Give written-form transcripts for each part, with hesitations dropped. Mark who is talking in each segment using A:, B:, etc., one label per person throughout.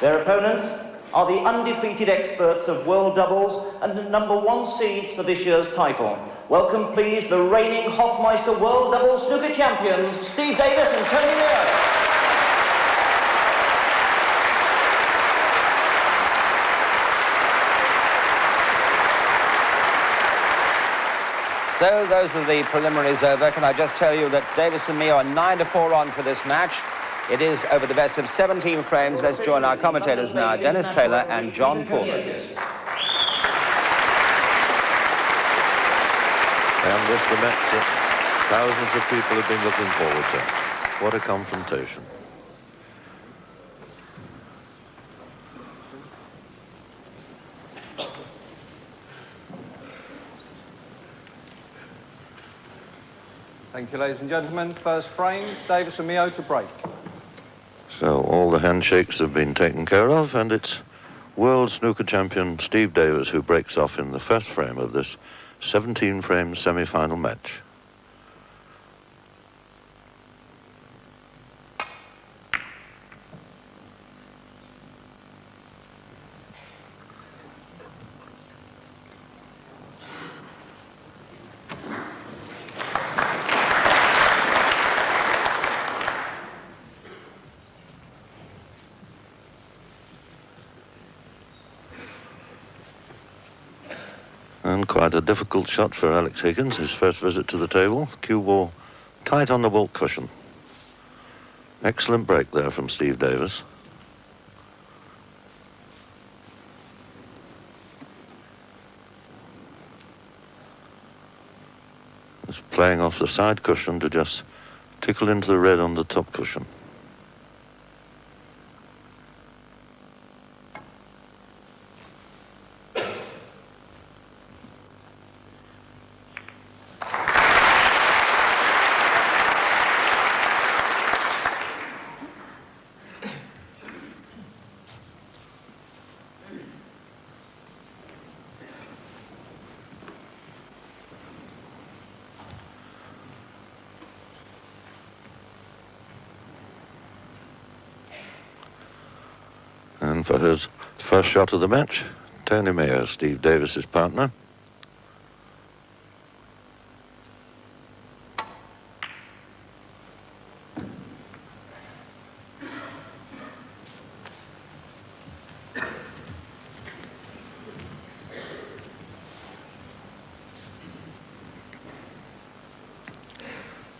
A: Their opponents are the undefeated experts of world doubles and the #1 seeds for this year's title. Welcome, please, the reigning Hofmeister World Doubles Snooker champions, Steve Davis and Tony Meo.
B: So those are the preliminaries over. Can I just tell you that Davis and Meo are 9-4 on for this match. It is over the best of 17 frames. Let's join our commentators now, Dennis Taylor and John Pullman.
C: And this the match that thousands of people have been looking forward to. What a confrontation.
D: Thank you, ladies and gentlemen. First frame, Davis and Meo to break.
C: So all the handshakes have been taken care of, and it's world snooker champion Steve Davis who breaks off in the first frame of this 17-frame semi-final match. And quite a difficult shot for Alex Higgins, his first visit to the table. Cue ball tight on the vault cushion. Excellent break there from Steve Davis. It's playing off the side cushion to just tickle into the red on the top cushion. And for his first shot of the match, Tony Meo, Steve Davis's partner.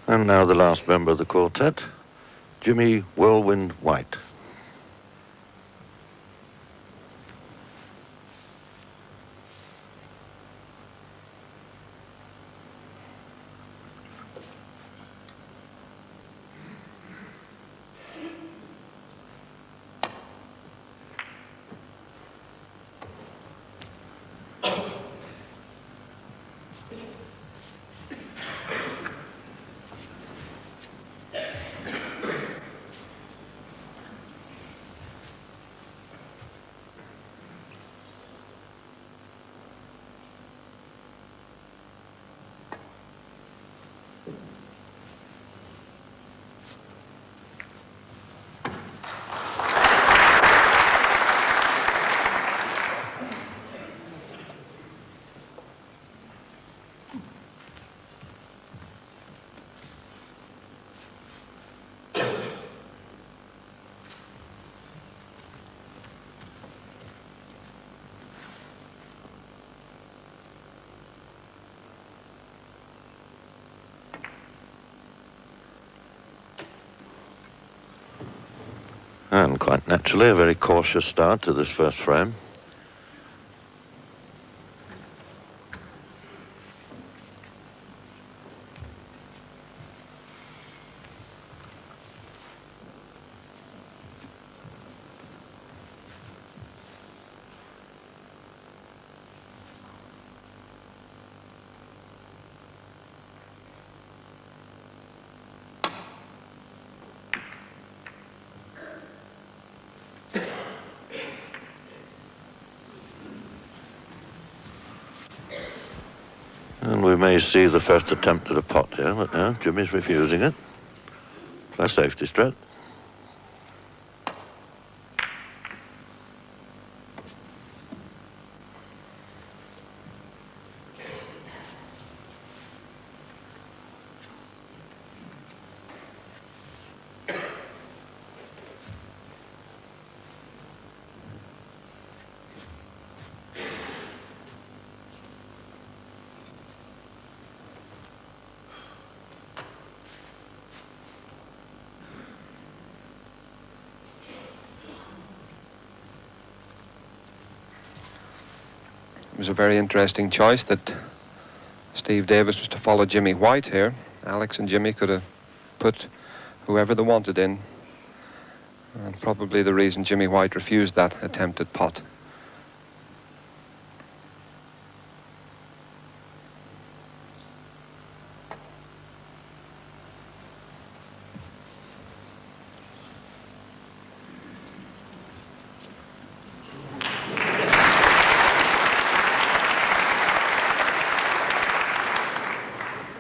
C: And now the last member of the quartet, Jimmy Whirlwind White. And quite naturally, a very cautious start to this first frame. And we may see the first attempt at a pot here, but now Jimmy's refusing it. Play safety stroke.
D: It was a very interesting choice that Steve Davis was to follow Jimmy White here. Alex and Jimmy could have put whoever they wanted in, and probably the reason Jimmy White refused that attempted pot.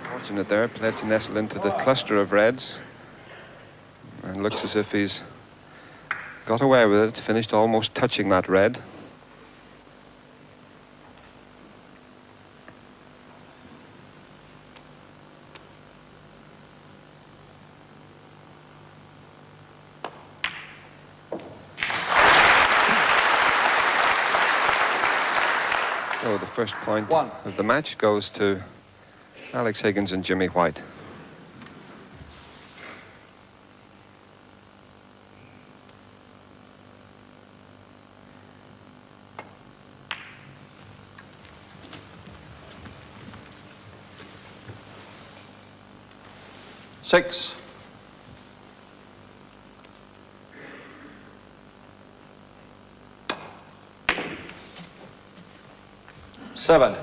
D: Fortunate there, played to nestle into the cluster of reds, and looks as if he's got away with it, finished almost touching that red. So the first point of the match goes to Alex Higgins and Jimmy White.
E: Six. Seven.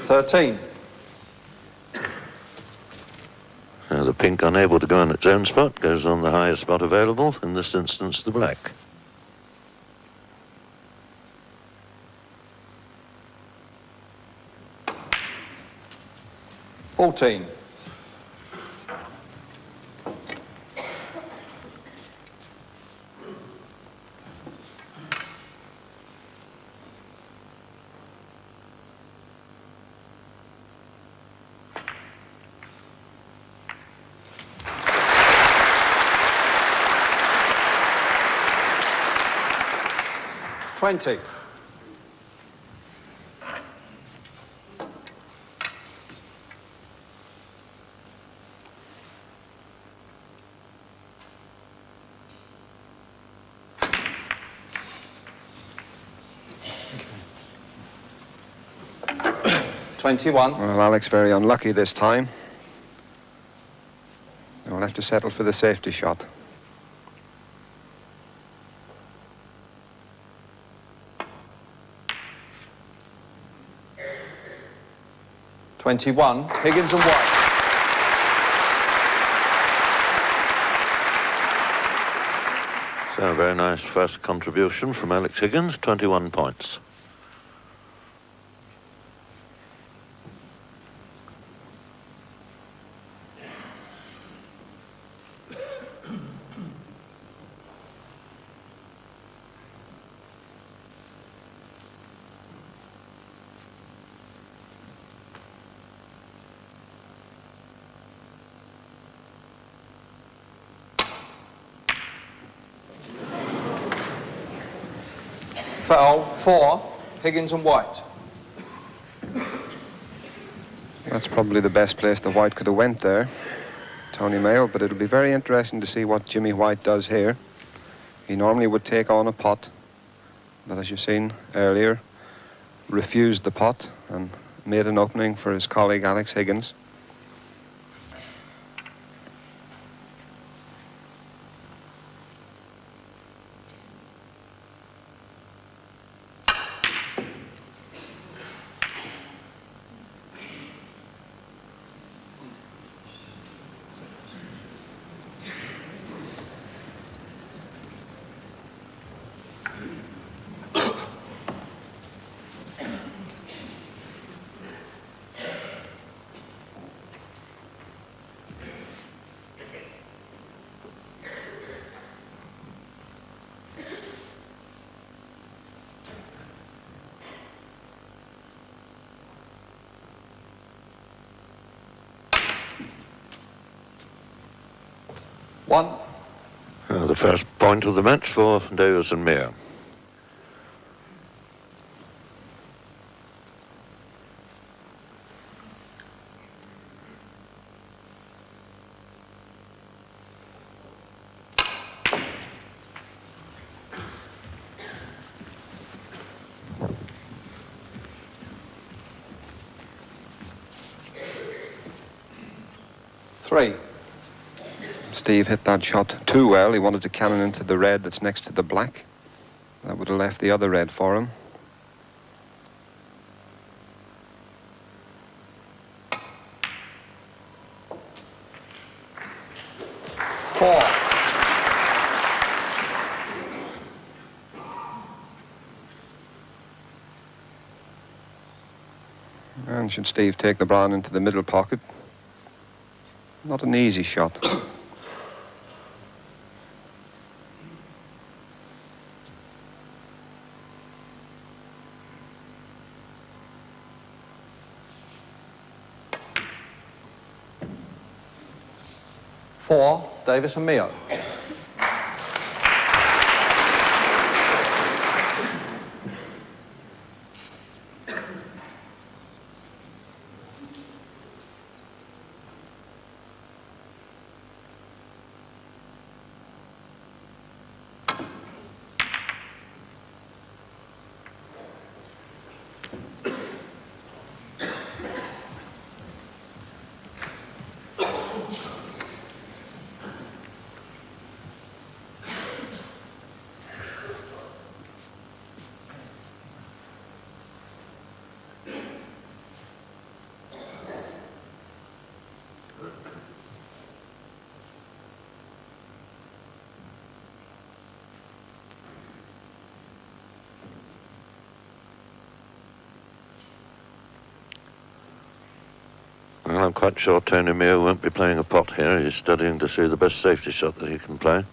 E: $13.
C: The pink, unable to go on its own spot, goes on the highest spot available, in this instance the black.
E: $14. $20. $21.
D: Well, Alex very unlucky this time. He'll have to settle for the safety shot.
E: $21. Higgins and White.
C: So a very nice first contribution from Alex Higgins, 21 points.
E: Foul 4. Higgins and White.
D: That's probably the best place the White could have went there, Tony Mayo, but it'll be very interesting to see what Jimmy White does here. He normally would take on a pot, but as you've seen earlier, refused the pot and made an opening for his colleague Alex Higgins.
E: 1.
C: The first point of the match for Davis and Meyer.
E: Three.
D: Steve hit that shot too well. He wanted to cannon into the red that's next to the black. That would have left the other red for him.
E: 4.
D: And should Steve take the brown into the middle pocket? Not an easy shot.
E: Four, Davis and Mio.
C: Well, I'm quite sure Tony Meyer won't be playing a pot here. He's studying to see the best safety shot that he can play.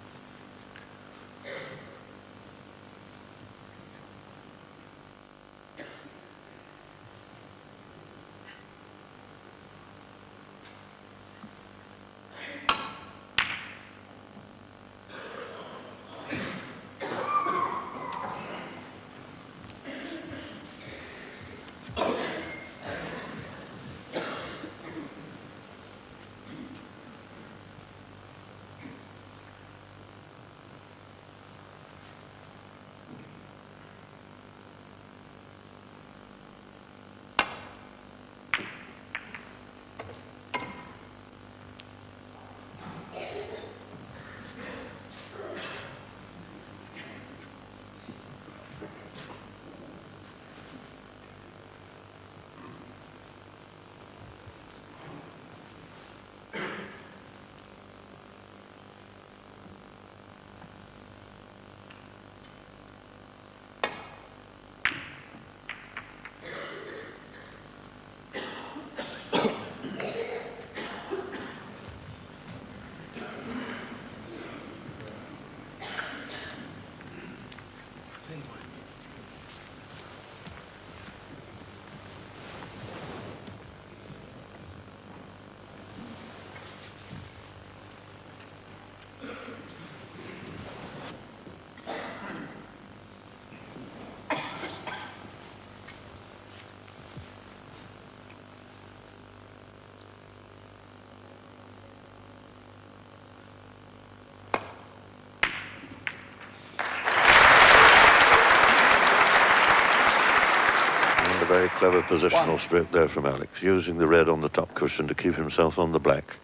C: A very clever positional stroke there from Alex, using the red on the top cushion to keep himself on the black.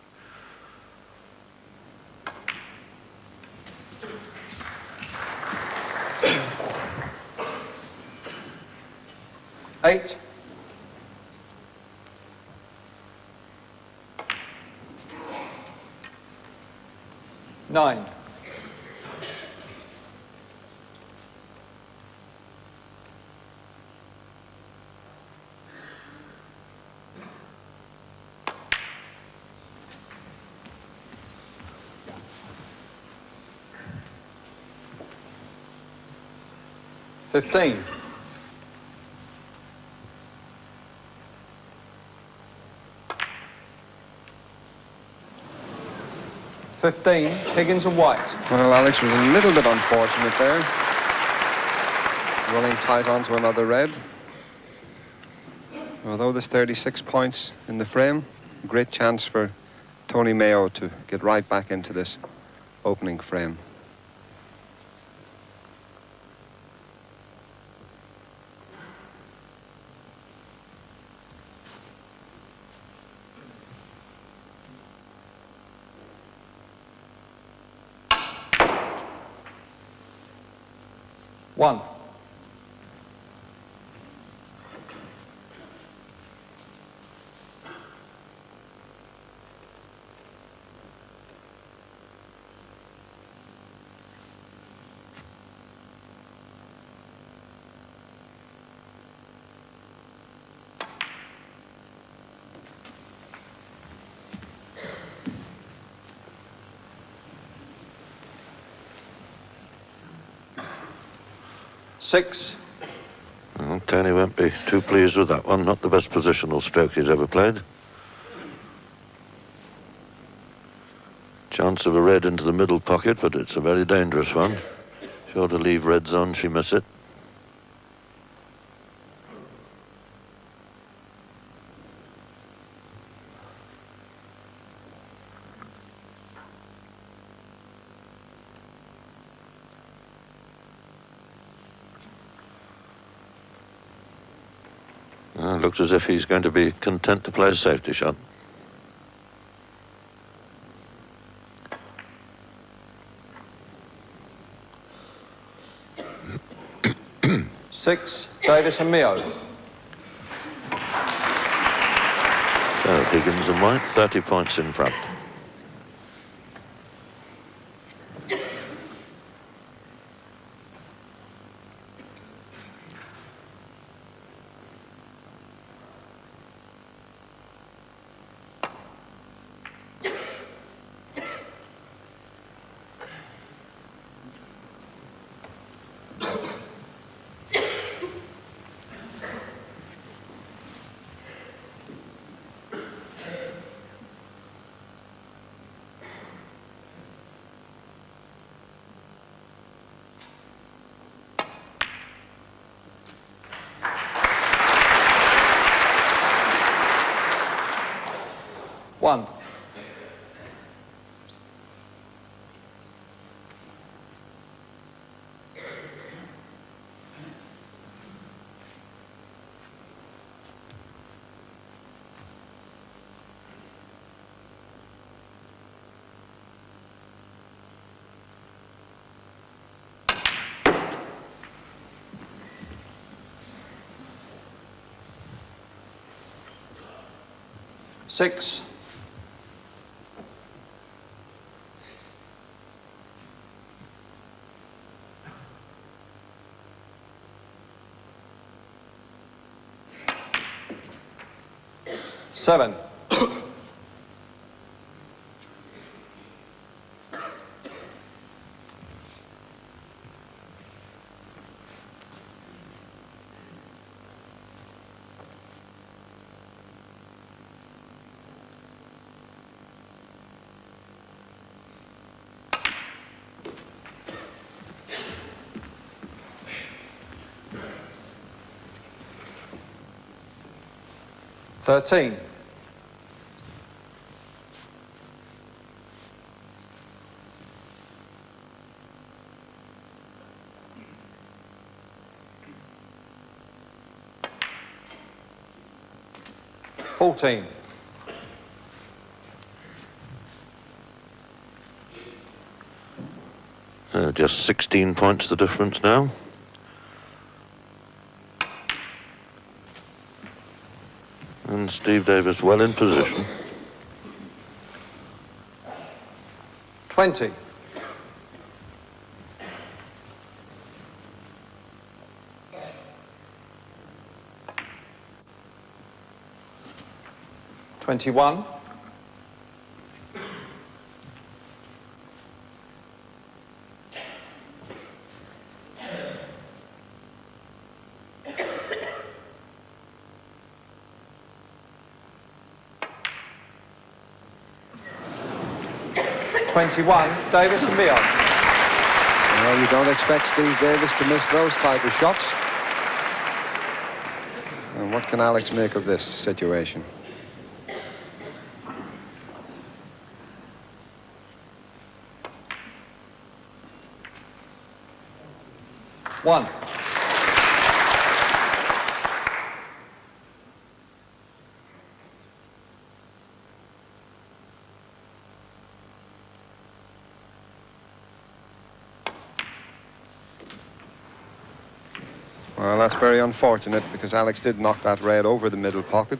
E: Eight. 9. 15. 13. 15, Higgins and White.
D: Well, Alex was a little bit unfortunate there. Running tight onto another red. Although there's 36 points in the frame, great chance for Tony Mayo to get right back into this opening frame.
E: One. Six.
C: Well, Tony won't be too pleased with that one. Not the best positional stroke he's ever played. Chance of a red into the middle pocket, but it's a very dangerous one. Sure to leave reds on, she miss it. Looks as if he's going to be content to play a safety shot.
E: Six, Davis and Mio.
C: So Higgins and White, 30 points in front.
E: One. Six. Seven. Thirteen. Fourteen.
C: Just 16 points the difference now. And Steve Davis well in position.
E: 20. $21. 21, Davis and Mio.
D: Well, you don't expect Steve Davis to miss those type of shots. And what can Alex make of this situation?
E: One.
D: Well, that's very unfortunate because Alex did knock that red over the middle pocket.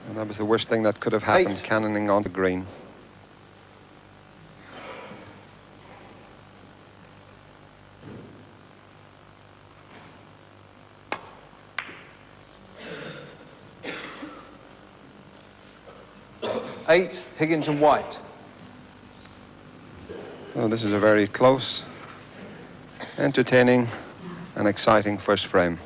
D: And that was the worst thing that could have happened,
E: 8.
D: cannoning onto green.
E: Eight, Higgins and White.
D: So this is a very close, entertaining, and exciting first frame.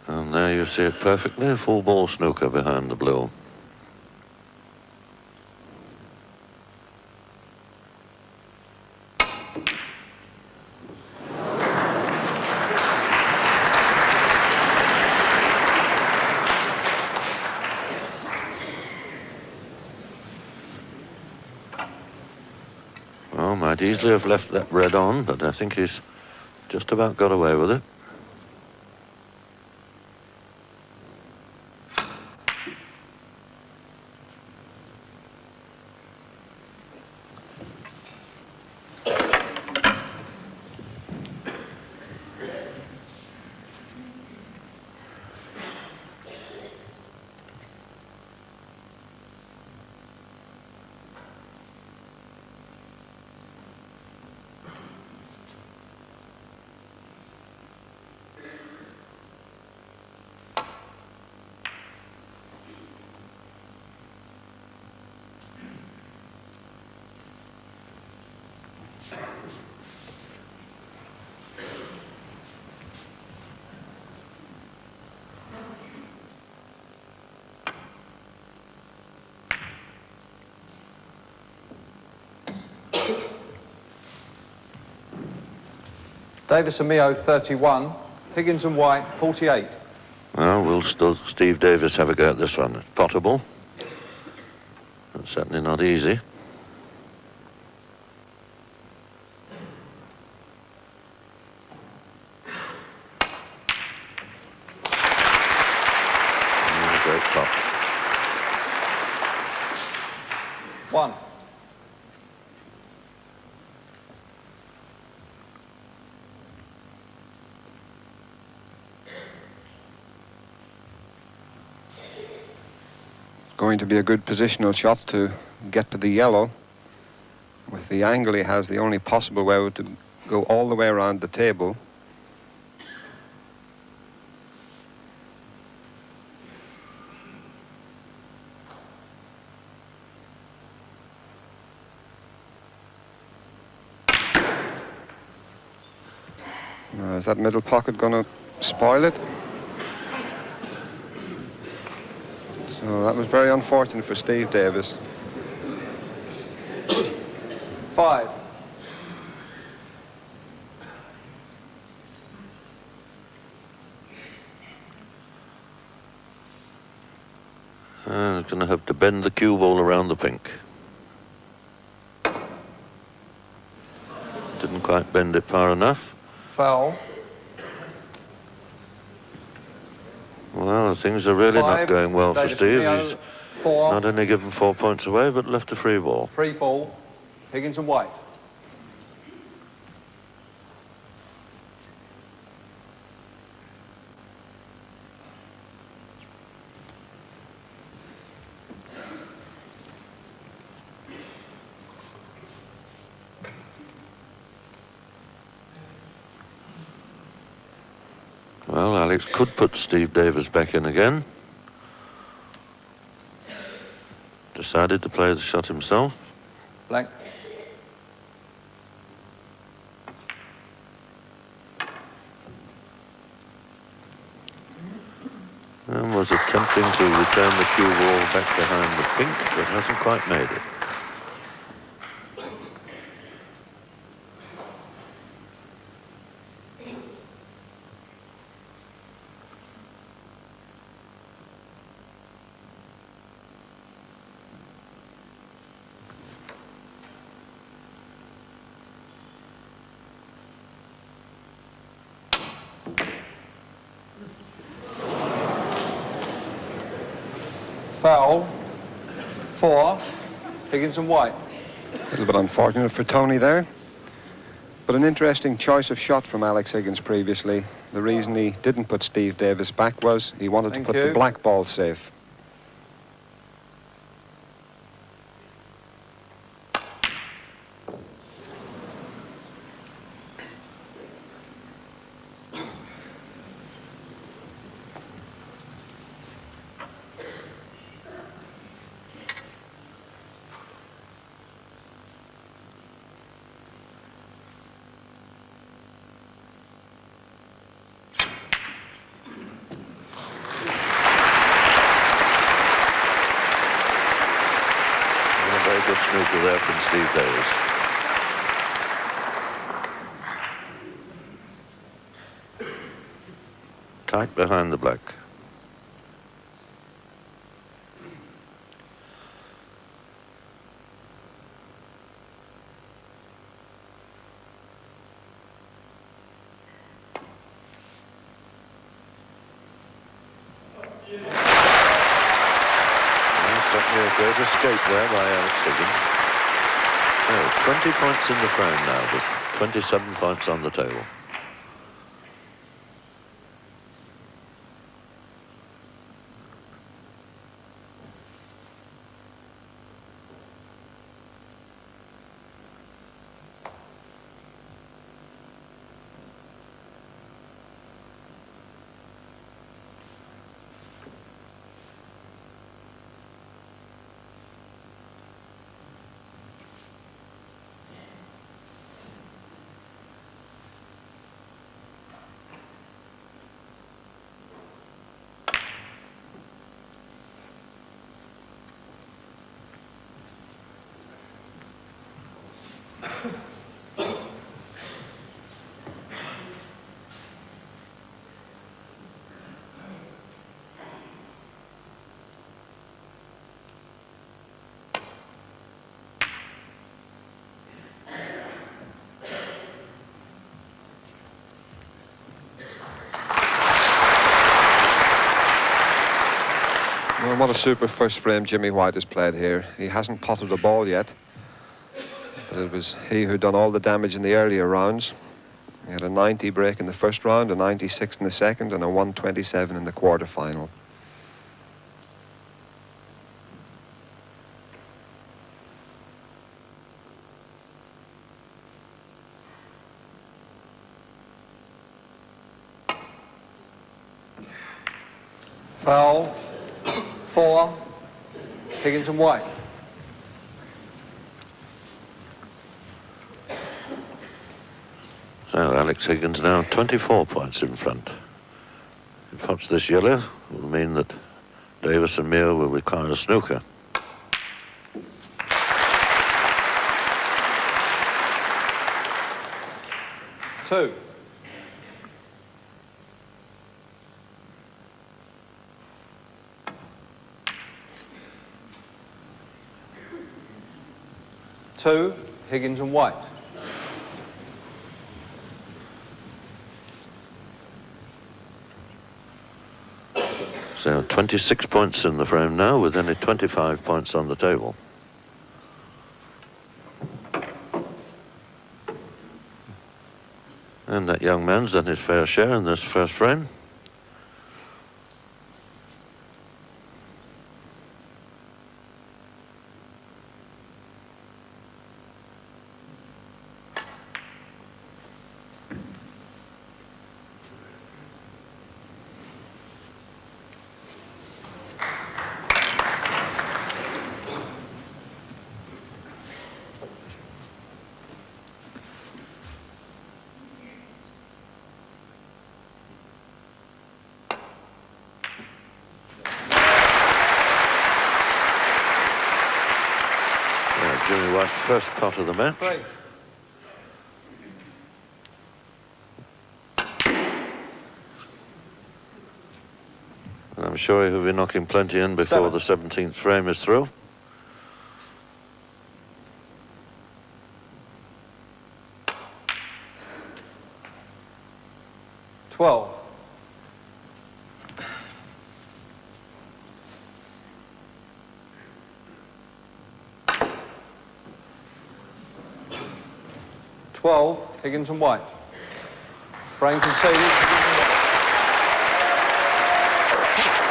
C: And there you see it perfectly, full ball snooker behind the blue. Well, might easily have left that red on, but I think he's just about got away with it.
E: Davis and Mio, 31, Higgins and White, 48.
C: Well, will still Steve Davis have a go at this one? It's potable. But certainly not easy. Great pot.
E: 1.
D: Going to be a good positional shot to get to the yellow. With the angle he has, the only possible way would to go all the way around the table. Now, is that middle pocket going to spoil it? So that was very unfortunate for Steve Davis.
E: 5.
C: He's going to have to bend the cue ball around the pink. Didn't quite bend it far enough.
E: Foul.
C: Well, things are really
E: 5,
C: not going well for
E: Davis
C: Steve.
E: and Mio,
C: He's
E: 4.
C: not only given 4 points away, but left a free ball.
E: Free ball. Higgins and White.
C: Well, Alex could put Steve Davis back in again. Decided to play the shot himself.
E: Blank.
C: And was attempting to return the cue ball back behind the pink, but hasn't quite made it.
E: Foul. 4. Higgins and White.
D: A little bit unfortunate for Tony there. But an interesting choice of shot from Alex Higgins previously. The reason he didn't put Steve Davis back was he wanted
E: Thank
D: to put
E: you.
D: the black ball safe.
C: Very good snooker there from Steve Davis. Tight behind the black. Certainly a great escape there by Alex Higgins. Oh, 20 points in the frame now, with 27 points on the table.
D: Well, what a super first frame Jimmy White has played here. He hasn't potted the ball yet, but it was he who done all the damage in the earlier rounds. He had a 90 break in the first round, a 96 in the second, and a 127 in the quarterfinal.
E: Foul. 4. Higgins and White.
C: So Alex Higgins now 24 points in front. If pots this yellow, it will mean that Davis and Mir will require a snooker.
E: Two. Two. Higgins and White.
C: So 26 points in the frame now, with only 25 points on the table. And that young man's done his fair share in this first frame. Jimmy White's first pot of the match.
E: Great.
C: And I'm sure he'll be knocking plenty in before the 17th frame is through.
E: $12. Higgins and White. Frame conceded.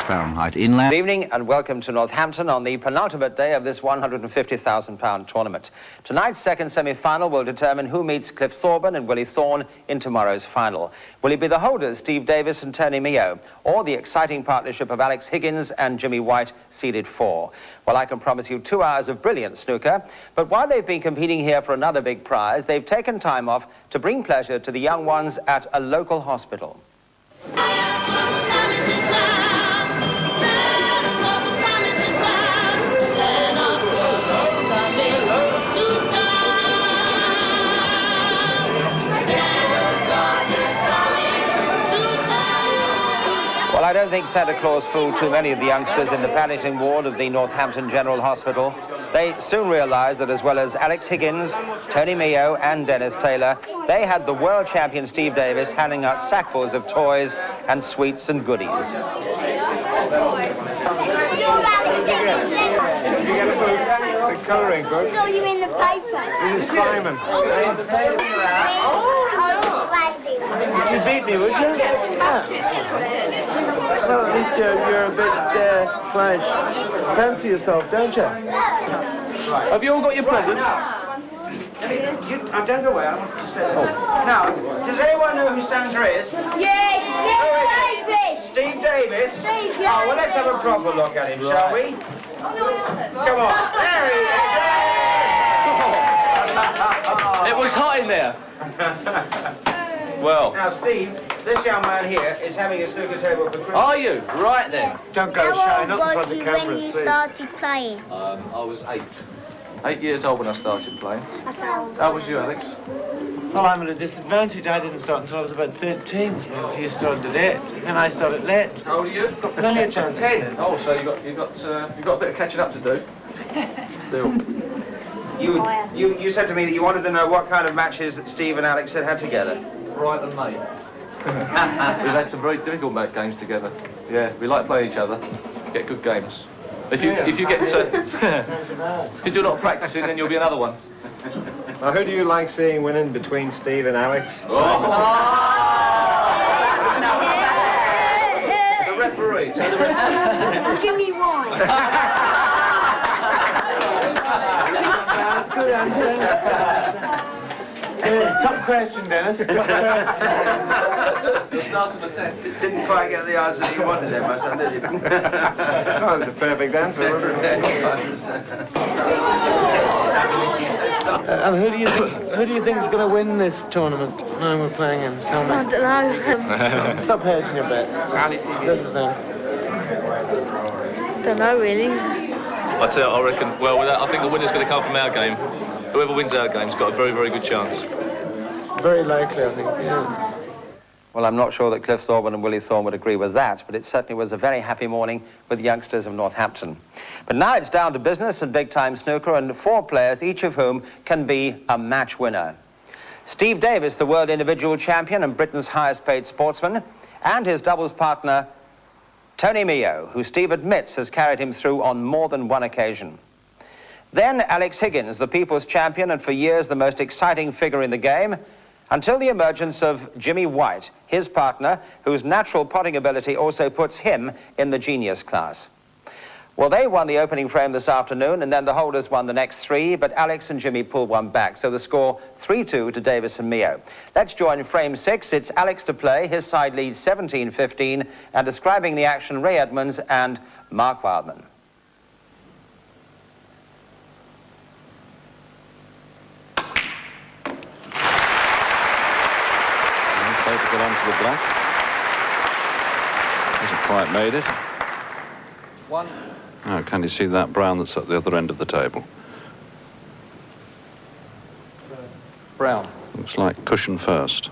F: Fahrenheit inland.
B: Good evening and welcome to Northampton on the penultimate day of this £150,000 tournament. Tonight's second semi-final will determine who meets Cliff Thorburn and Willie Thorne in tomorrow's final. Will it be the holders, Steve Davis and Tony Mio, or the exciting partnership of Alex Higgins and Jimmy White, seeded 4? Well, I can promise you 2 hours of brilliant snooker, but while they've been competing here for another big prize, they've taken time off to bring pleasure to the young ones at a local hospital. Well, I don't think Santa Claus fooled too many of the youngsters in the Paddington ward of the Northampton General Hospital. They soon realised that as well as Alex Higgins, Tony Mio and Dennis Taylor, they had the world champion Steve Davis handing out sackfuls of toys and sweets and goodies.
G: You get a book, a colouring book.
H: Saw you in the paper.
G: This is Simon.
I: You beat me, would you? Well, at least you're a bit flash. Fancy yourself, don't you? Have you all got your presents?
A: Don't go away, I want to stay there. Now, does anyone know who Santa is?
H: Yes,
A: Steve Davis?
H: Steve,
A: Oh, well, let's have a proper look at him, shall we? Come on. There he is.
I: It was hot in there. Well.
A: Now, Steve, this young man here is having a snooker table for Christmas.
I: Are you? Right then.
G: Don't go shine up in
H: How
G: front
H: old was
G: of
H: you
G: cameras,
H: when you
G: please.
H: started playing?
I: I was 8. 8 years old when I started playing. How was you, Alex?
J: Well, I'm at a disadvantage. I didn't start until I was about 13. A few started at 8, and I started late.
I: How old are you?
J: There's only a chance.
I: 10. Oh, so you got a bit of catching up to do. Still.
B: You said to me that you wanted to know what kind of matches that Steve and Alex had together.
I: Right and mate. We've had some very difficult games together. Yeah, we like playing each other. Get good games. If you get if you're not practicing, then you'll be another one.
G: Now, who do you like seeing winning between Steve and Alex?
I: The referee. Say the referee.
H: Give me one.
J: Good answer. It's a tough question, Dennis. Tough question.
I: You'll start on the 10.
A: Didn't quite get the answer you wanted there, my son, did you?
G: That was the perfect answer, wasn't it?
J: And who do you think is going to win this tournament? No, we're playing in. Tell me.
H: I don't know.
J: Stop hedging your bets. Just let us know.
H: Don't know really.
K: I'd say, I reckon, well, I think the winner's going to come from our game. Whoever wins our game's got a very, very good chance.
J: Very likely, I think, yes.
B: Well, I'm not sure that Cliff Thorburn and Willie Thorne would agree with that, but it certainly was a very happy morning with the youngsters of Northampton. But now it's down to business and big-time snooker, and 4 players, each of whom can be a match winner. Steve Davis, the world individual champion and Britain's highest-paid sportsman, and his doubles partner, Tony Mio, who Steve admits has carried him through on more than one occasion. Then Alex Higgins, the people's champion and for years the most exciting figure in the game, Until the emergence of Jimmy White, his partner, whose natural potting ability also puts him in the genius class. Well, they won the opening frame this afternoon, and then the holders won the next three, but Alex and Jimmy pulled one back, so the score 3-2 to Davis and Mio. Let's join frame 6. It's Alex to play. His side leads 17-15, and describing the action, Ray Edmonds and Mark Wildman.
C: Play to get onto the black. Hasn't quite made it.
E: 1.
C: Oh, can you see that brown that's at the other end of the table?
E: Brown.
C: Looks like cushion first.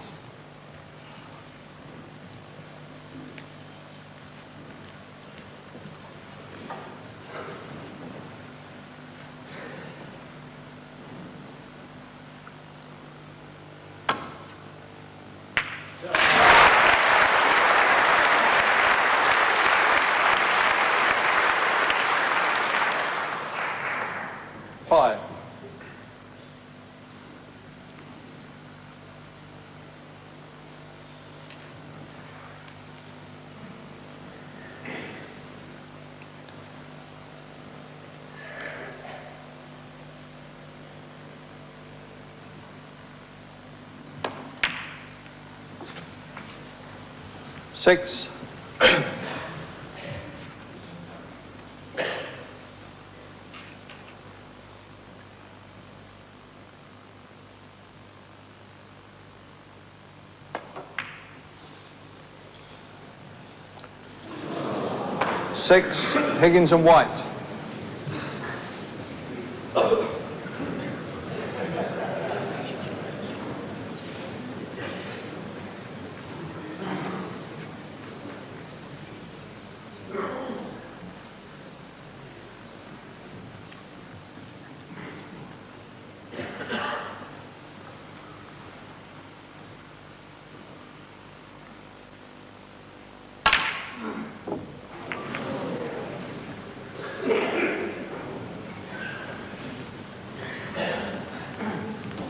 E: Five. Six. Six, Higgins and White.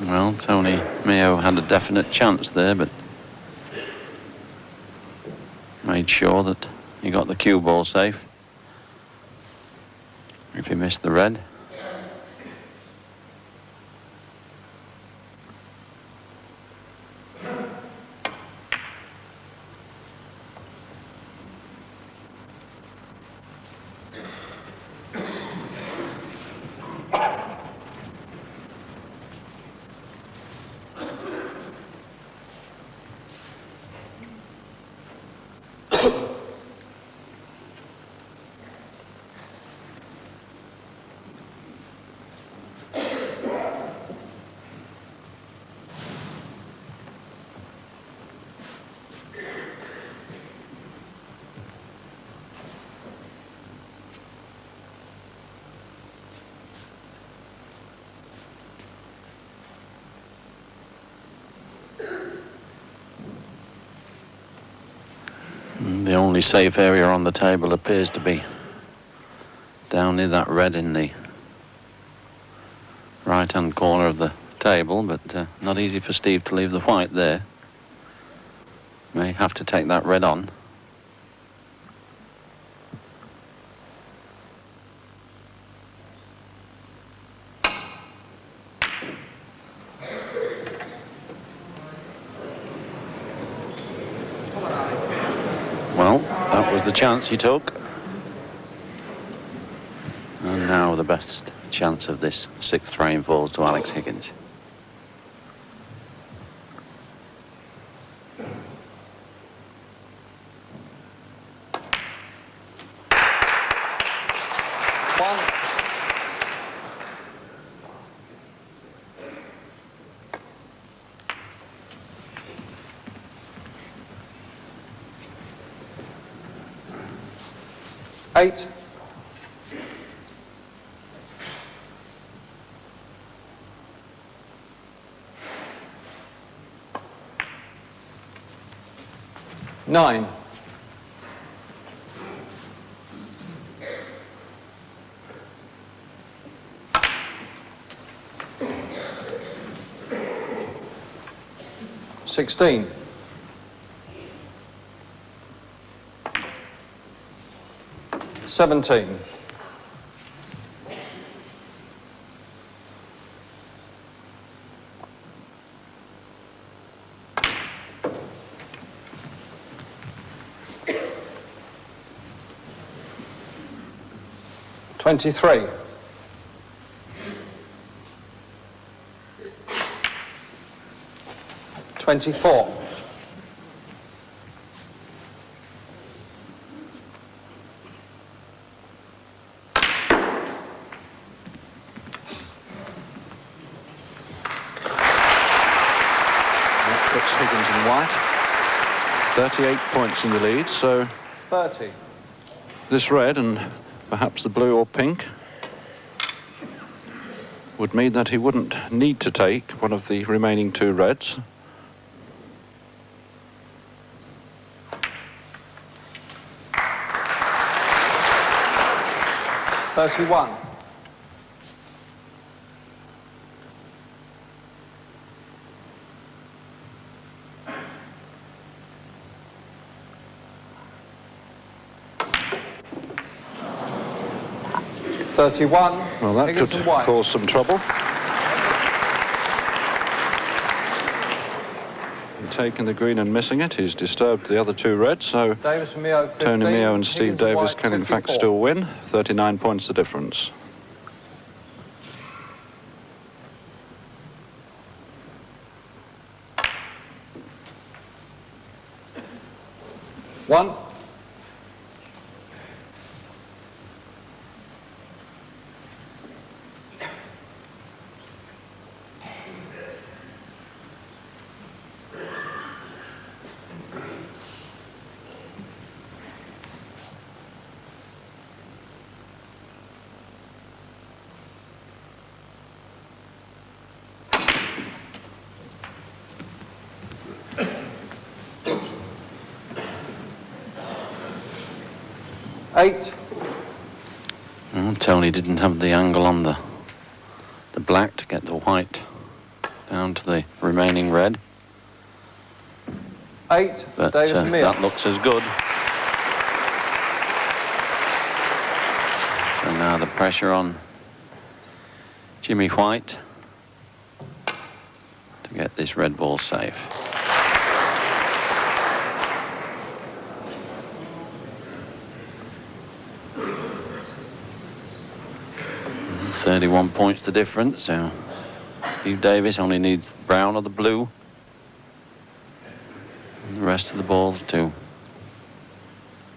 F: Well, Tony Mayo had a definite chance there, but made sure that he got the cue ball safe. If he missed the red. The only safe area on the table appears to be down near that red in the right-hand corner of the table, but not easy for Steve to leave the white there. May have to take that red on. Well, that was the chance he took. And now the best chance of this sixth frame falls to Alex Higgins.
E: Eight. Nine. 16. 17. 23. 24.
F: 'Higgins and White. 38 points in the lead, so
E: 30.
F: this red and perhaps the blue or pink would mean that he wouldn't need to take one of the remaining two reds.
E: $31. 31.
F: Well, that
E: Higgins
F: could
E: and White.
F: cause some trouble. And taking the green and missing it, he's disturbed the other two reds, so
E: Davis and Mio 15.
F: Tony Mio and Steve
E: Higgins and
F: Davis
E: White,
F: can in fact
E: 54.
F: still win. 39 points the difference.
E: One. Eight.
F: Well, Tony didn't have the angle on the black to get the white down to the remaining red.
E: 8.
F: But
E: Davis and Mio.
F: that looks as good. So now the pressure on Jimmy White to get this red ball safe. 31 points the difference, so Steve Davis only needs brown or the blue. And the rest of the balls to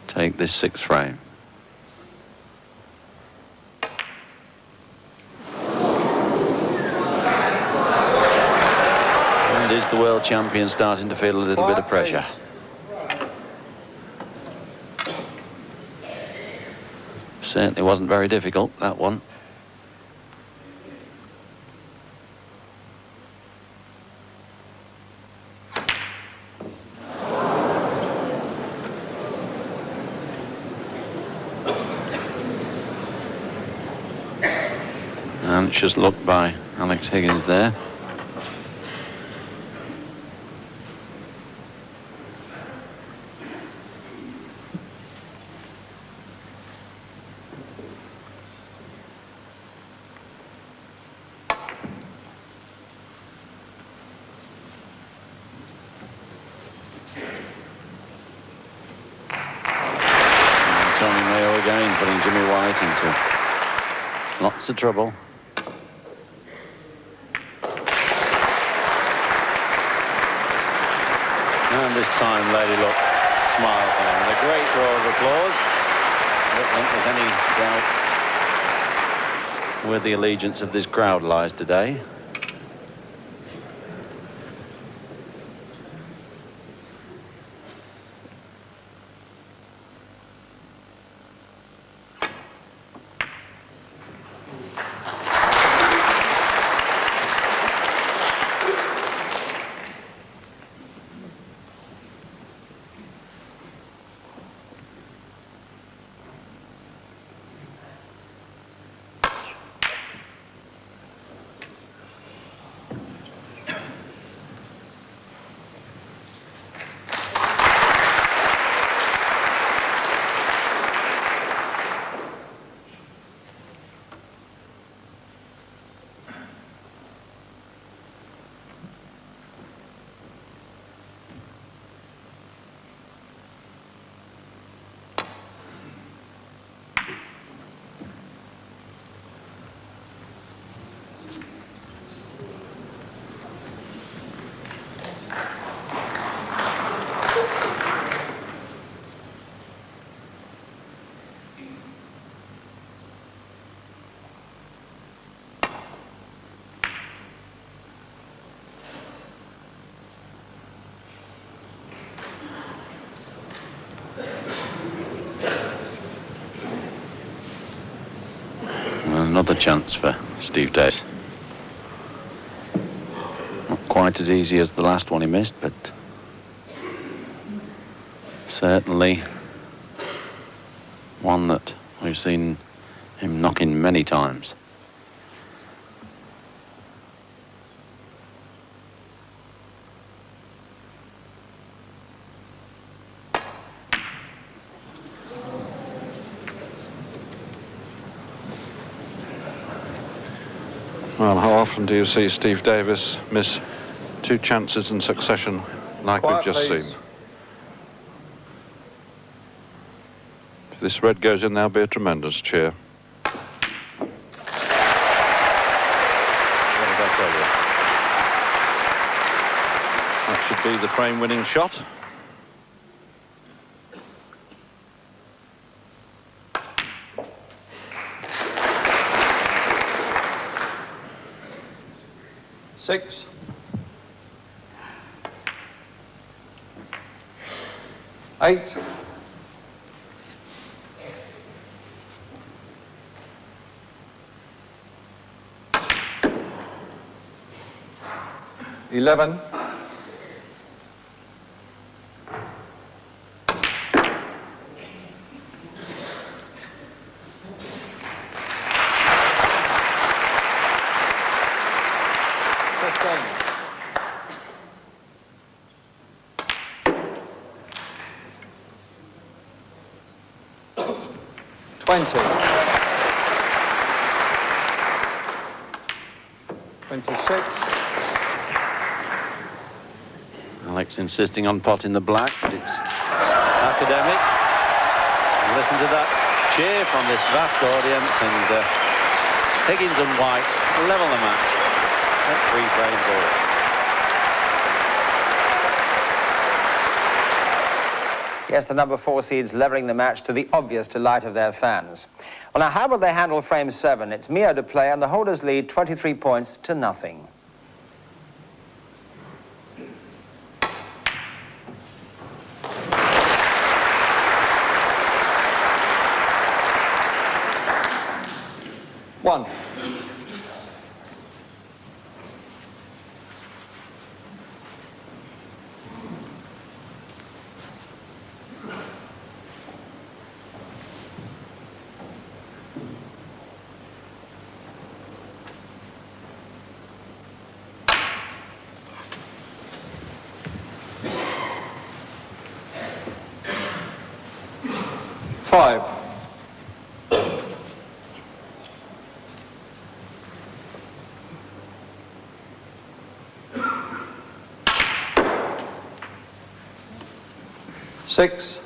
F: take this sixth frame. And is the world champion starting to feel a little bit of pressure? Certainly wasn't very difficult, that one. Anxious look by Alex Higgins there. And Tony Mayo again putting Jimmy White into lots of trouble. And this time Lady Luck smiles at him. And a great roar of applause. I don't think there's any doubt where the allegiance of this crowd lies today. another chance for Steve Davis. Not quite as easy as the last one he missed, but certainly one that we've seen him knock in many times.
L: Well, how often do you see Steve Davis miss 2 chances in succession like
E: Quiet,
L: we've just
E: please.
L: seen? If this red goes in, there'll be a tremendous cheer.
F: What did I tell you?
L: That should be the frame-winning shot.
E: Six. Eight. $11. $20. 26.
F: Alex insisting on potting the black, but it's academic. And listen to that cheer from this vast audience, and Higgins and White level the match at 3-frame ball.
B: Yes, the number 4 seeds levelling the match to the obvious delight of their fans. Well, now, how will they handle frame 7? It's Mio to play, and the holders lead 23 points to nothing.
E: One. Five. Six.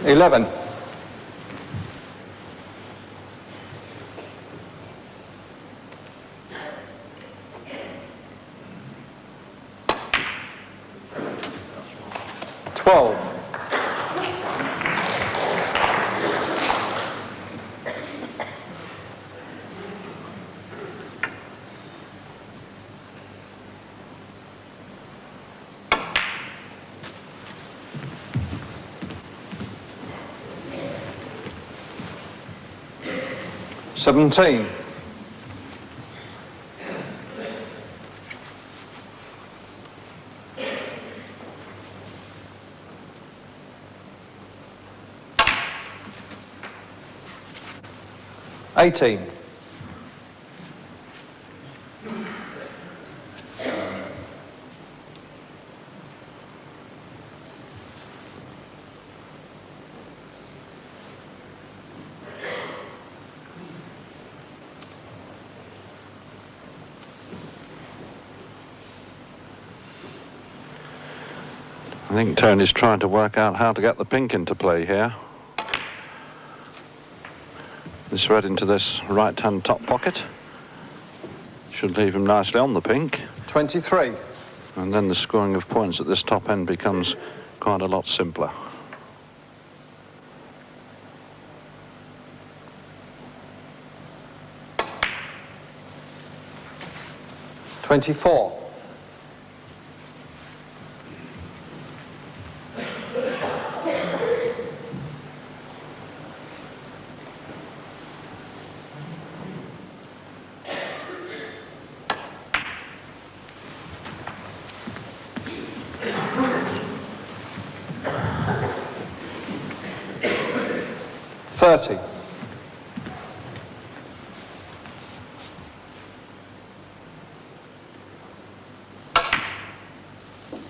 E: $11. $12. $17. 18.
L: I think Tony's trying to work out how to get the pink into play here. This red into this right-hand top pocket. Should leave him nicely on the pink.
E: 23.
L: And then the scoring of points at this top end becomes quite a lot simpler.
E: 24. $30.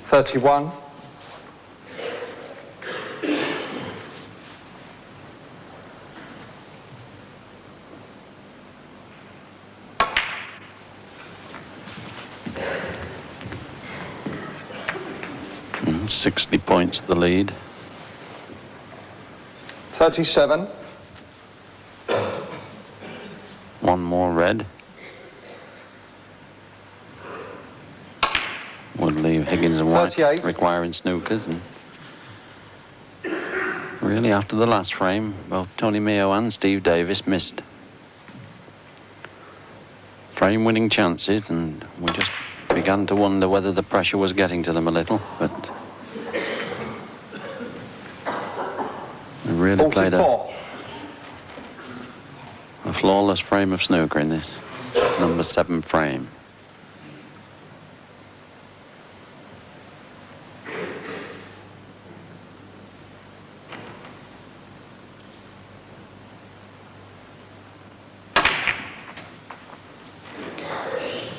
E: $31.
F: Mm, 60 points the lead.
E: 37.
F: One more red. Would leave Higgins and White
E: 38.
F: requiring snookers. And really, after the last frame, both Tony Mayo and Steve Davis missed frame-winning chances, and we just began to wonder whether the pressure was getting to them a little. But they really
E: 44.
F: played a flawless frame of snooker in this number 7 frame.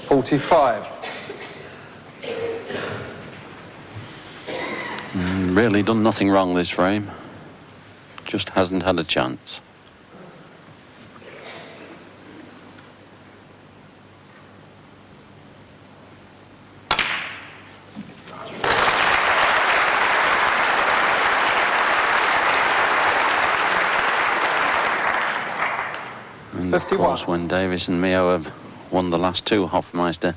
E: $45.
F: Really done nothing wrong this frame. Just hasn't had a chance. And of
E: 51.
F: course, when Davis and Mayo have won the last 2 Hofmeister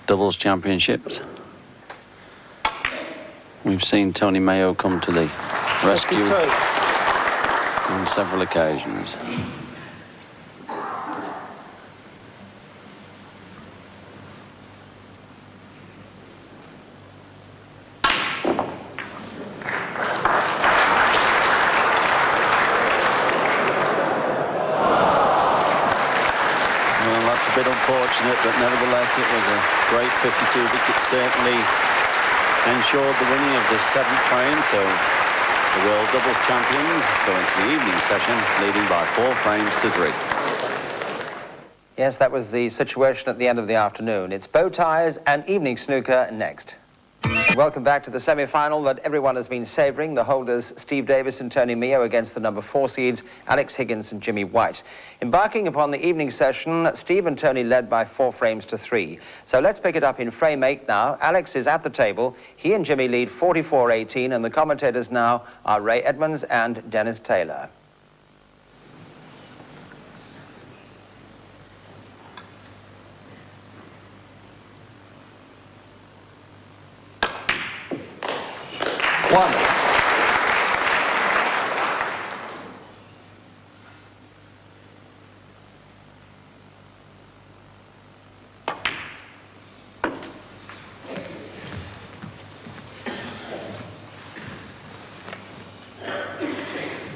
F: doubles championships, we've seen Tony Mayo come to the rescue
E: 52.
F: on several occasions. A bit unfortunate, but nevertheless it was a great 52 wicket. Certainly ensured the winning of this 7th frame, so the world doubles champions go into the evening session leading by 4 frames to 3.
B: Yes, that was the situation at the end of the afternoon. It's bow ties and evening snooker next. Welcome back to the semi-final that everyone has been savouring. The holders Steve Davis and Tony Mayo against the number 4 seeds Alex Higgins and Jimmy White. Embarking upon the evening session, Steve and Tony led by 4 frames to 3. So let's pick it up in frame 8 now. Alex is at the table. He and Jimmy lead 44-18, and the commentators now are Ray Edmonds and Dennis Taylor.
E: One.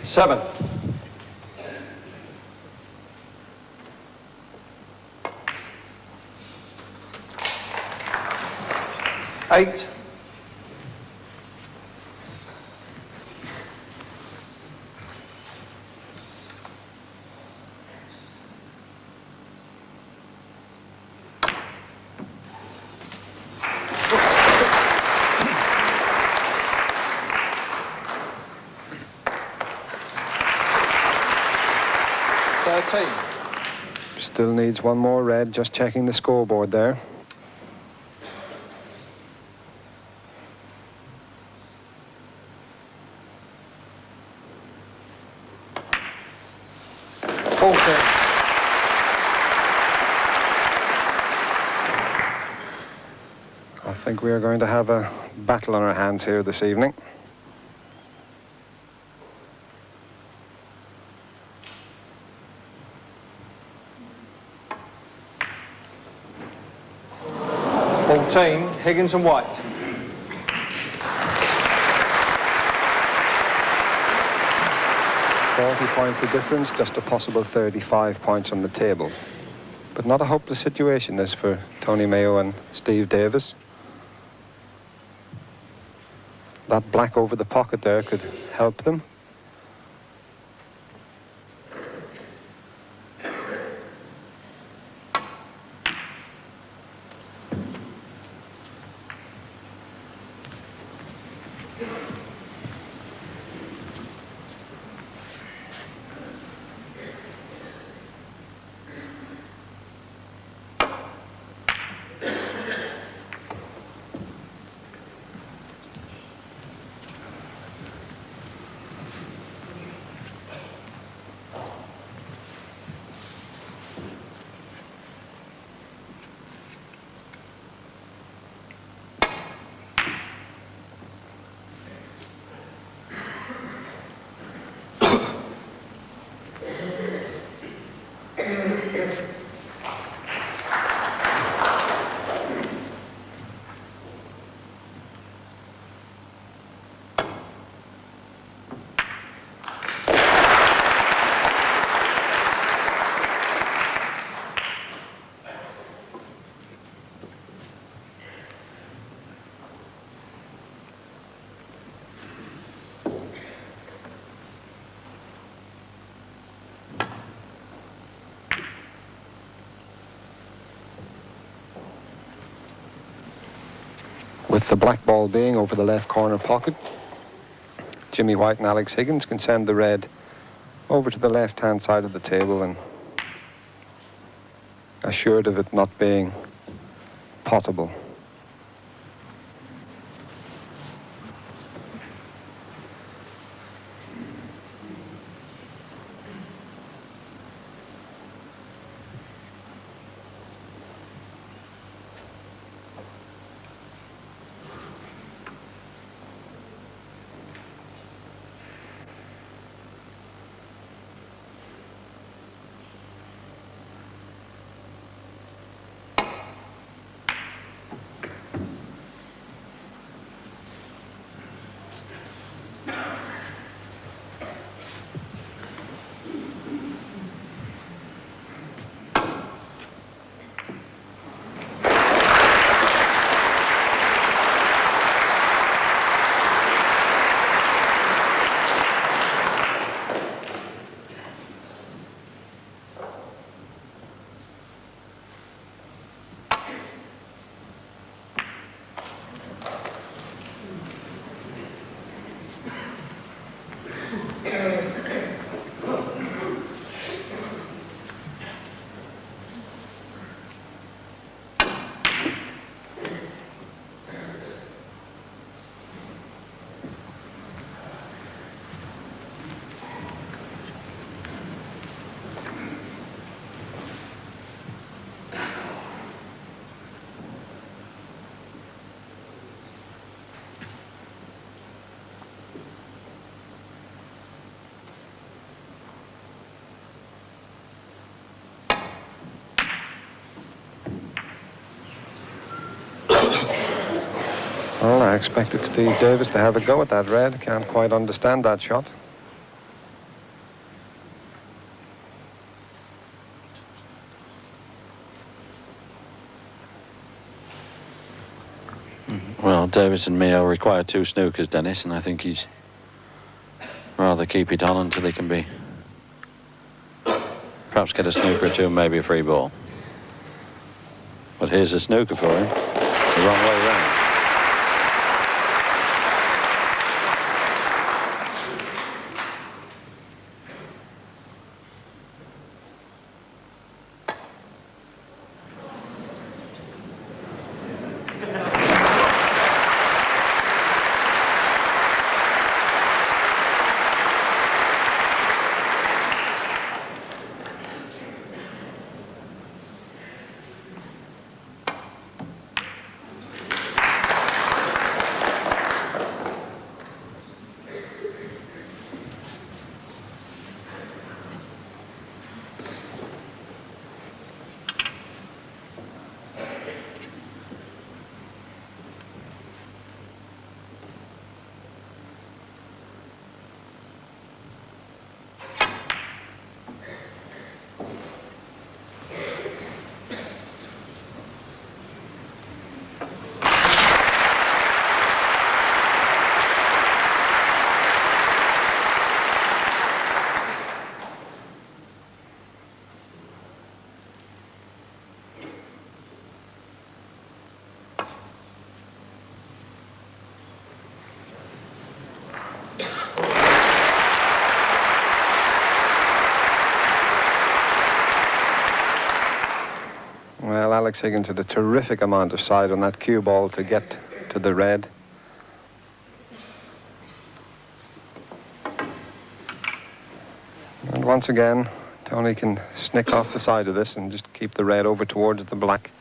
E: Seven. Eight. 9. 14.
D: Still needs one more red, just checking the scoreboard there. I think we are going to have a battle on our hands here this evening.
E: Higgins and White.
D: 40 points the difference, just a possible 35 points on the table. But not a hopeless situation, this, for Tony Mayo and Steve Davis. That black over the pocket there could help them. With the black ball being over the left corner pocket, Jimmy White and Alex Higgins can send the red over to the left-hand side of the table and assured of it not being potable. Well, I expected Steve Davis to have a go at that red. Can't quite understand that shot.
F: Well, Davis and Mayo require 2 snookers, Dennis, and I think he's rather keep it on until he can be perhaps get a snooker or 2 and maybe a free ball. But here's a snooker for him, the wrong way round.
D: Alex Higgins had a terrific amount of side on that cue ball to get to the red. And once again, Tony can snick off the side of this and just keep the red over towards the black.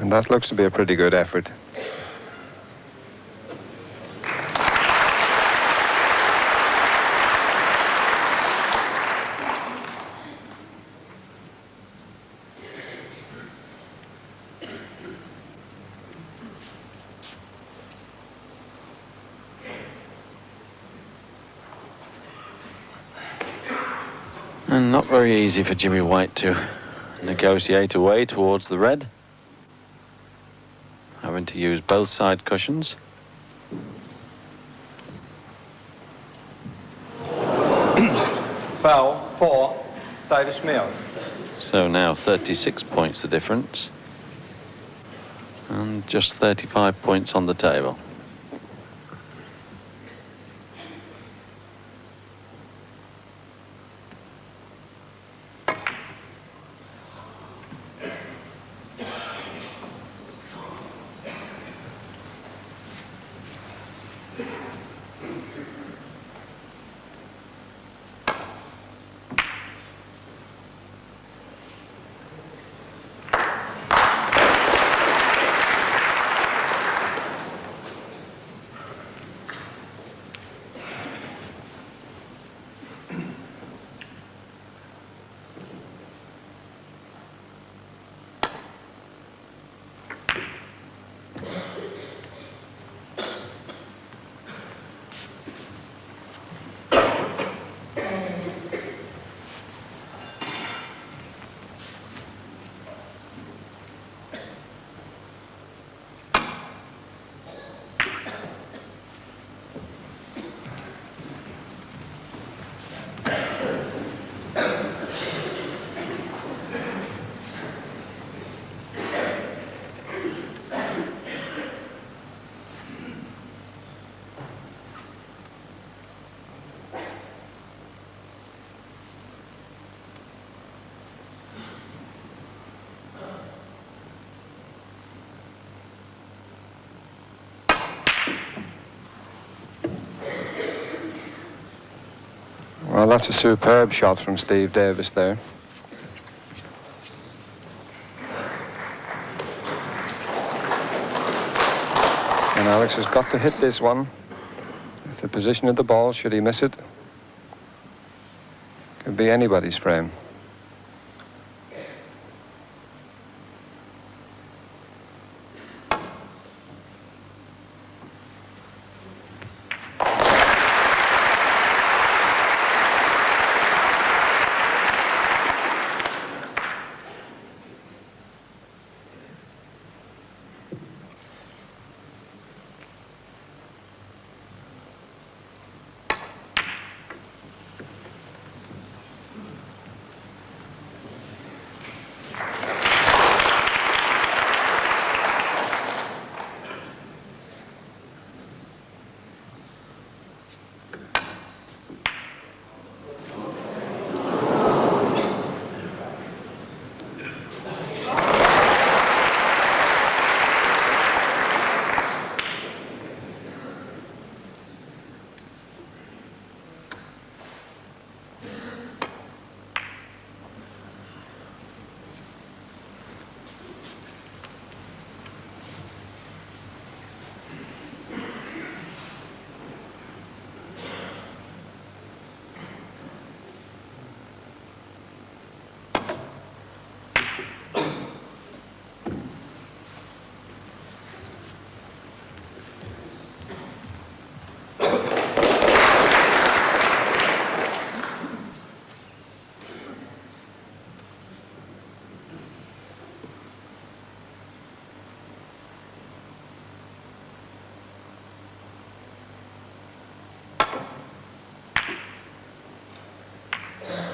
D: And that looks to be a pretty good effort.
F: And not very easy for Jimmy White to negotiate away towards the red. Having to use both side cushions.
E: Foul, 4, Davis Mayo.
F: So now 36 points the difference. And just 35 points on the table.
D: Well, that's a superb shot from Steve Davis there. And Alex has got to hit this one. If the position of the ball, should he miss it, could be anybody's frame.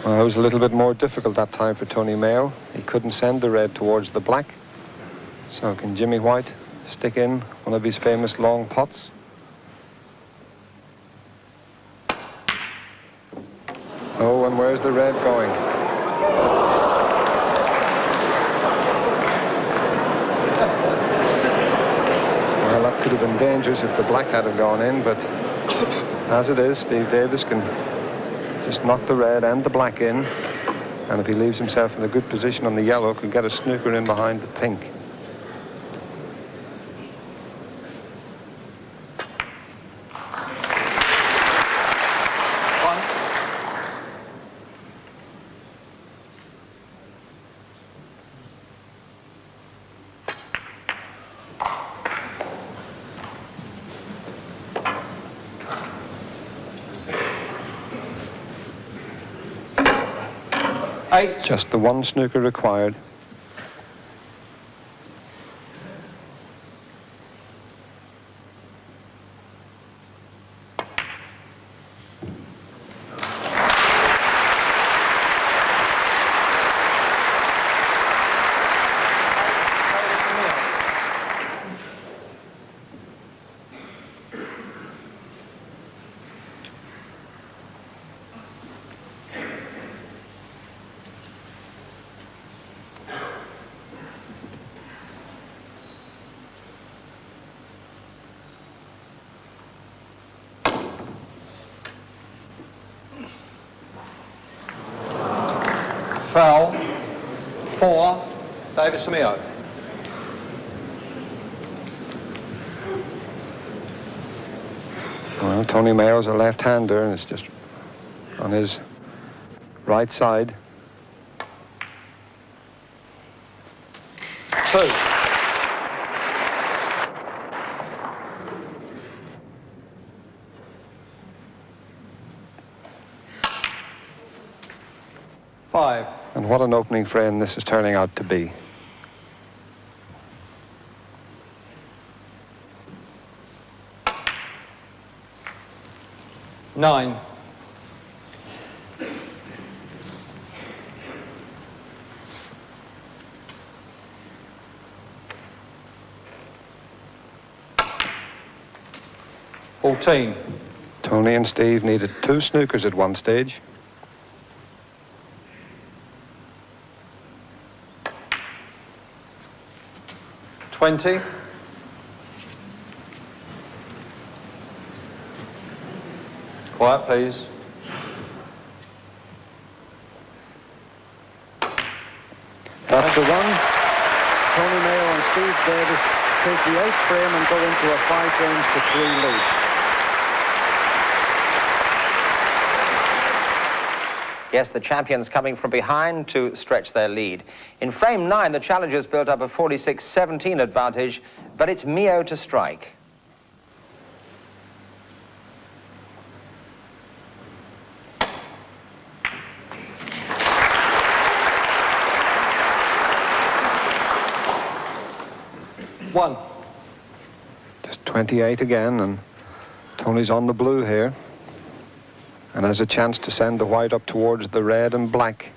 D: Well, it was a little bit more difficult that time for Tony Mayo. He couldn't send the red towards the black. So can Jimmy White stick in one of his famous long pots? Oh, and where's the red going? Well, that could have been dangerous if the black had have gone in, but as it is, Steve Davis can just knock the red and the black in, and if he leaves himself in a good position on the yellow, can get a snooker in behind the pink. Just the one snooker required.
E: Foul. 4. Davis and Mio.
D: Well, Tony Mayo's a left-hander, and it's just on his right side.
E: 2.
D: And what an opening frame this is turning out to be.
E: Nine.
D: Tony and Steve needed 2 snookers at one stage.
E: 20. Quiet, please.
D: That's the one. Tony Mayo and Steve Davis take the 8th frame and go into a 5 frames to 3 lead.
B: Yes, the champions coming from behind to stretch their lead. In frame 9, the challengers built up a 46-17 advantage, but it's Mio to strike.
E: One.
D: Just 28 again, and Tony's on the blue here. And has a chance to send the white up towards the red and black.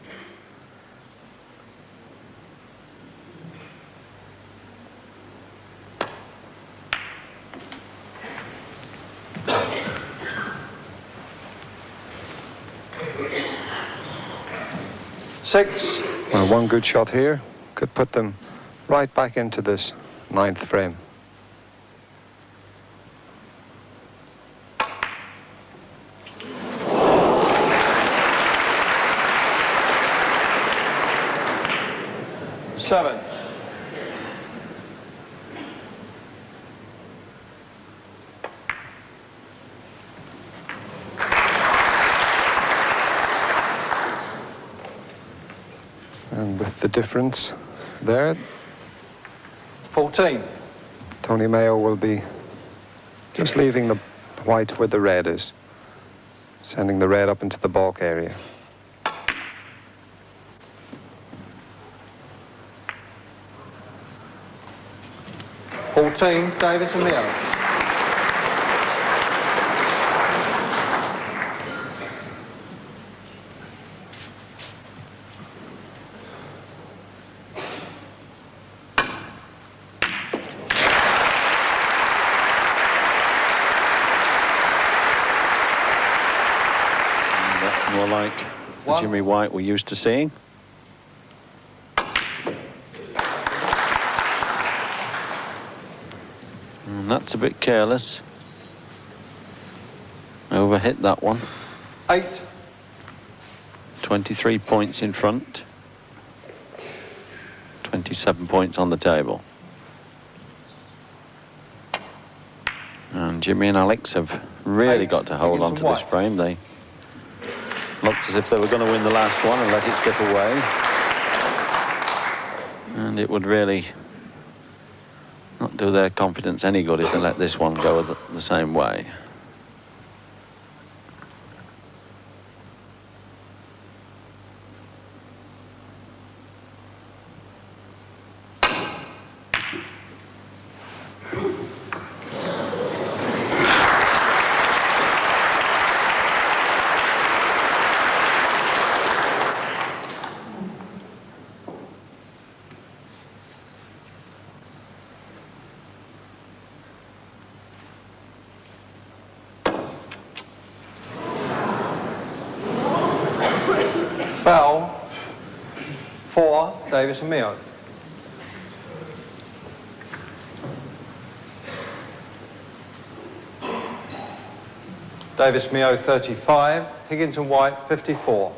E: Six.
D: Well, one good shot here could put them right back into this 9th frame.
E: Seven.
D: And with the difference there,
E: 14.
D: Tony Mayo will be just leaving the white where the red is, sending the red up into the balk area.
E: Davis and Mio.
F: more like the Jimmy White we're used to seeing. And that's a bit careless. Overhit that one.
E: 8.
F: 23 points in front. 27 points on the table. And Jimmy and Alex have really got to hold on to this frame. They looked as if they were going to win the last one and let it slip away. And it would really not do their confidence any good if they let this one go the same way.
E: Foul. 4, Davis and Mio. Davis Mio 35, Higgins and White 54.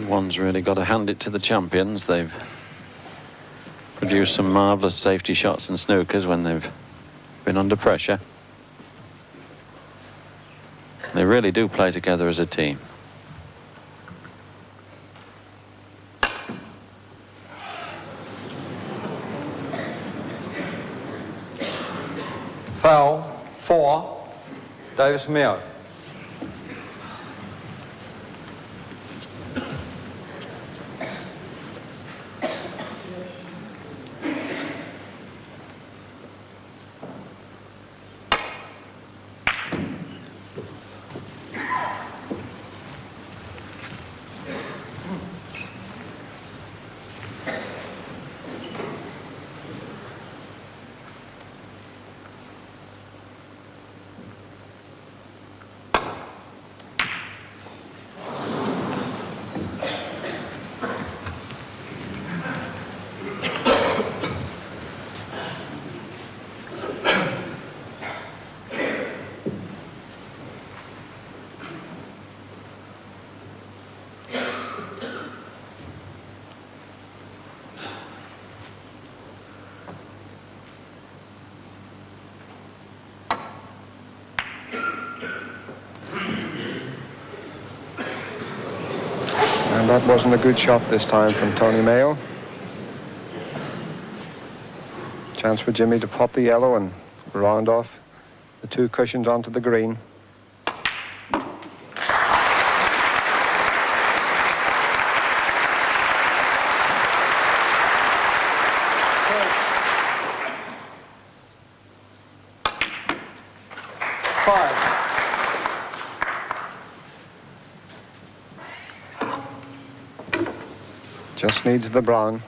F: One's really got to hand it to the champions. They've produced some marvellous safety shots and snookers when they've been under pressure. They really do play together as a team.
E: Foul. 4, Davis and Mio.
D: And that wasn't a good shot this time from Tony Mayo. Chance for Jimmy to pot the yellow and round off the 2 cushions onto the green. Just needs the brown.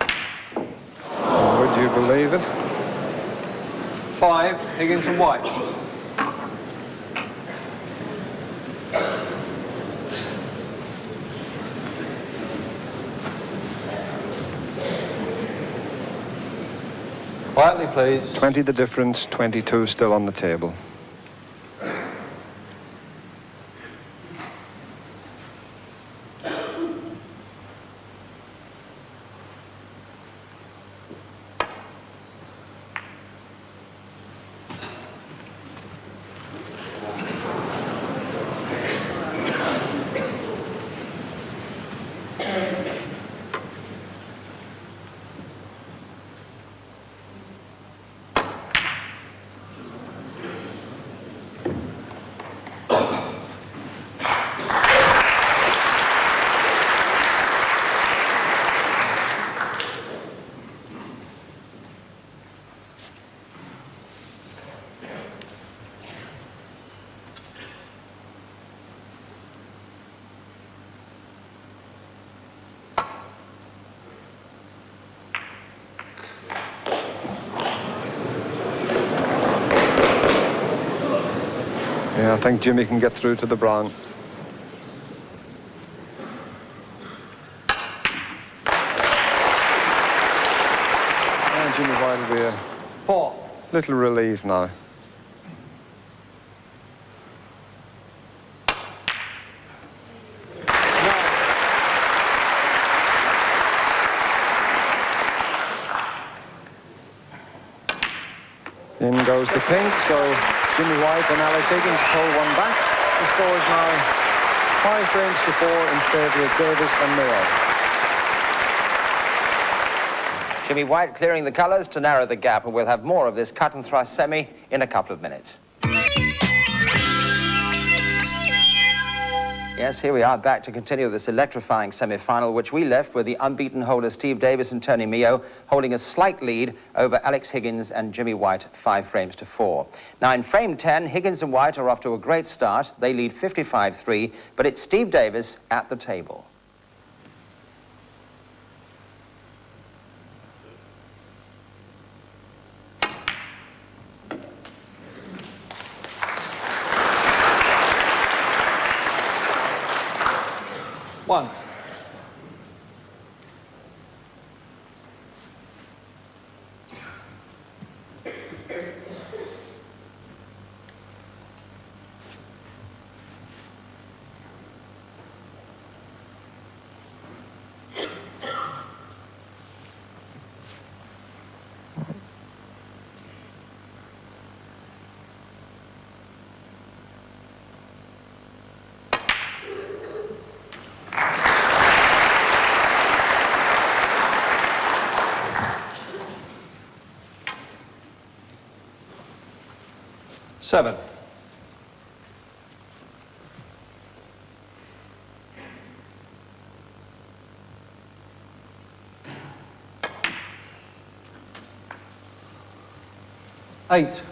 D: Would you believe it?
E: 5, Higgins and White. Quietly, please.
D: 20 the difference, 22 still on the table. think Jimmy can get through to the brown. And Jimmy White will be a
E: 4.
D: little relieved now. In goes the pink, so Jimmy White and Alex Higgins pull one back. The score is now 5 frames to 4 in favour of Davis and Mayo.
B: Jimmy White clearing the colours to narrow the gap, and we'll have more of this cut and thrust semi in a couple of minutes. Yes, here we are back to continue this electrifying semi-final, which we left with the unbeaten holders Steve Davis and Tony Meo holding a slight lead over Alex Higgins and Jimmy White, 5 frames to 4. Now in frame 10, Higgins and White are off to a great start. They lead 55-3, but it's Steve Davis at the table.
E: One. Seven. Eight.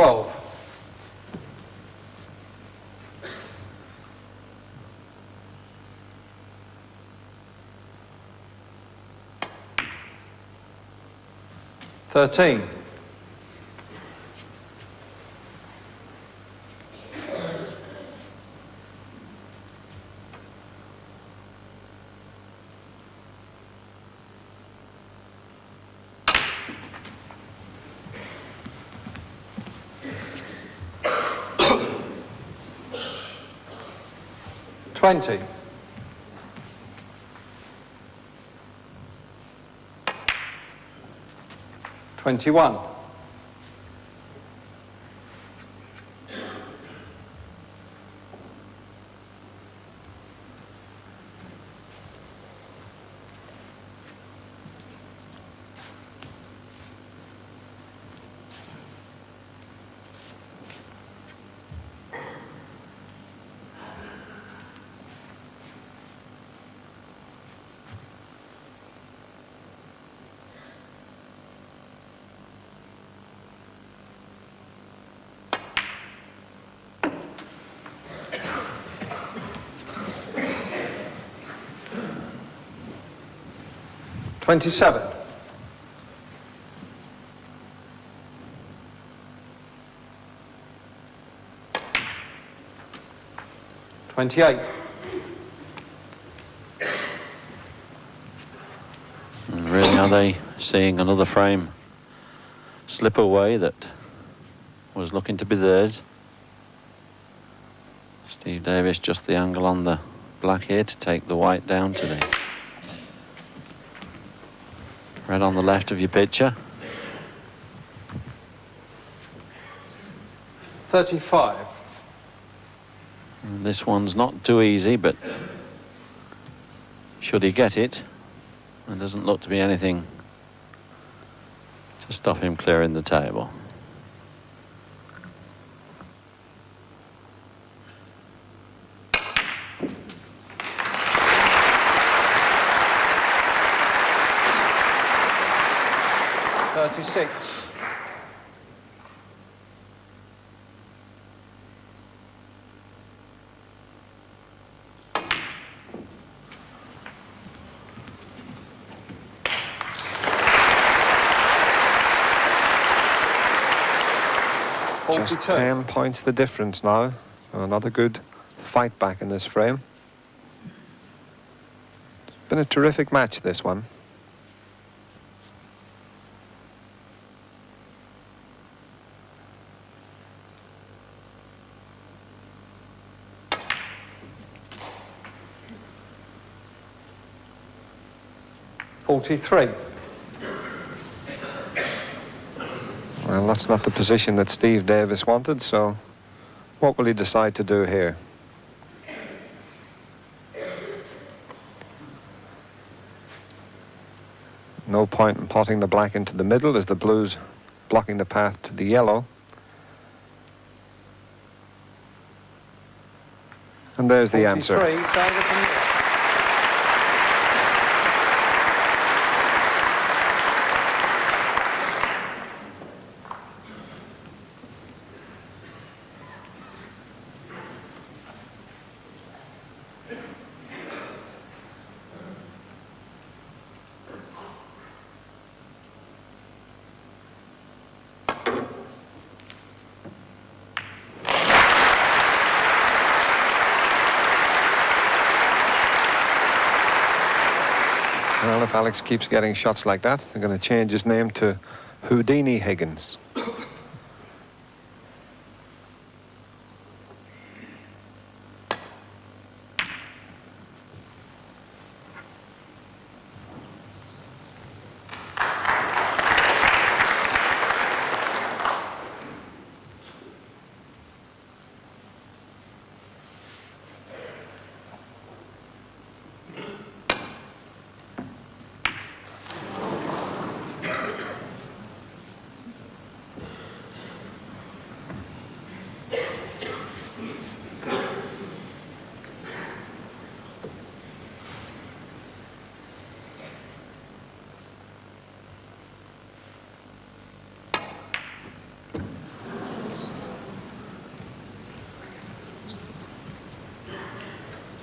E: 12. 13. 20. 21. 27. 28.
F: And really, are they seeing another frame slip away that was looking to be theirs? Steve Davis just the angle on the black here to take the white down to the red on the left of your picture.
E: 35.
F: And this one's not too easy, but should he get it, there doesn't look to be anything to stop him clearing the table.
E: 36.
D: Just 10 points the difference now. Another good fight back in this frame. It's been a terrific match, this one. Well, that's not the position that Steve Davis wanted, so what will he decide to do here? No point in potting the black into the middle as the blue's blocking the path to the yellow. And there's the answer. Well, if Alex keeps getting shots like that, they're going to change his name to Houdini Higgins.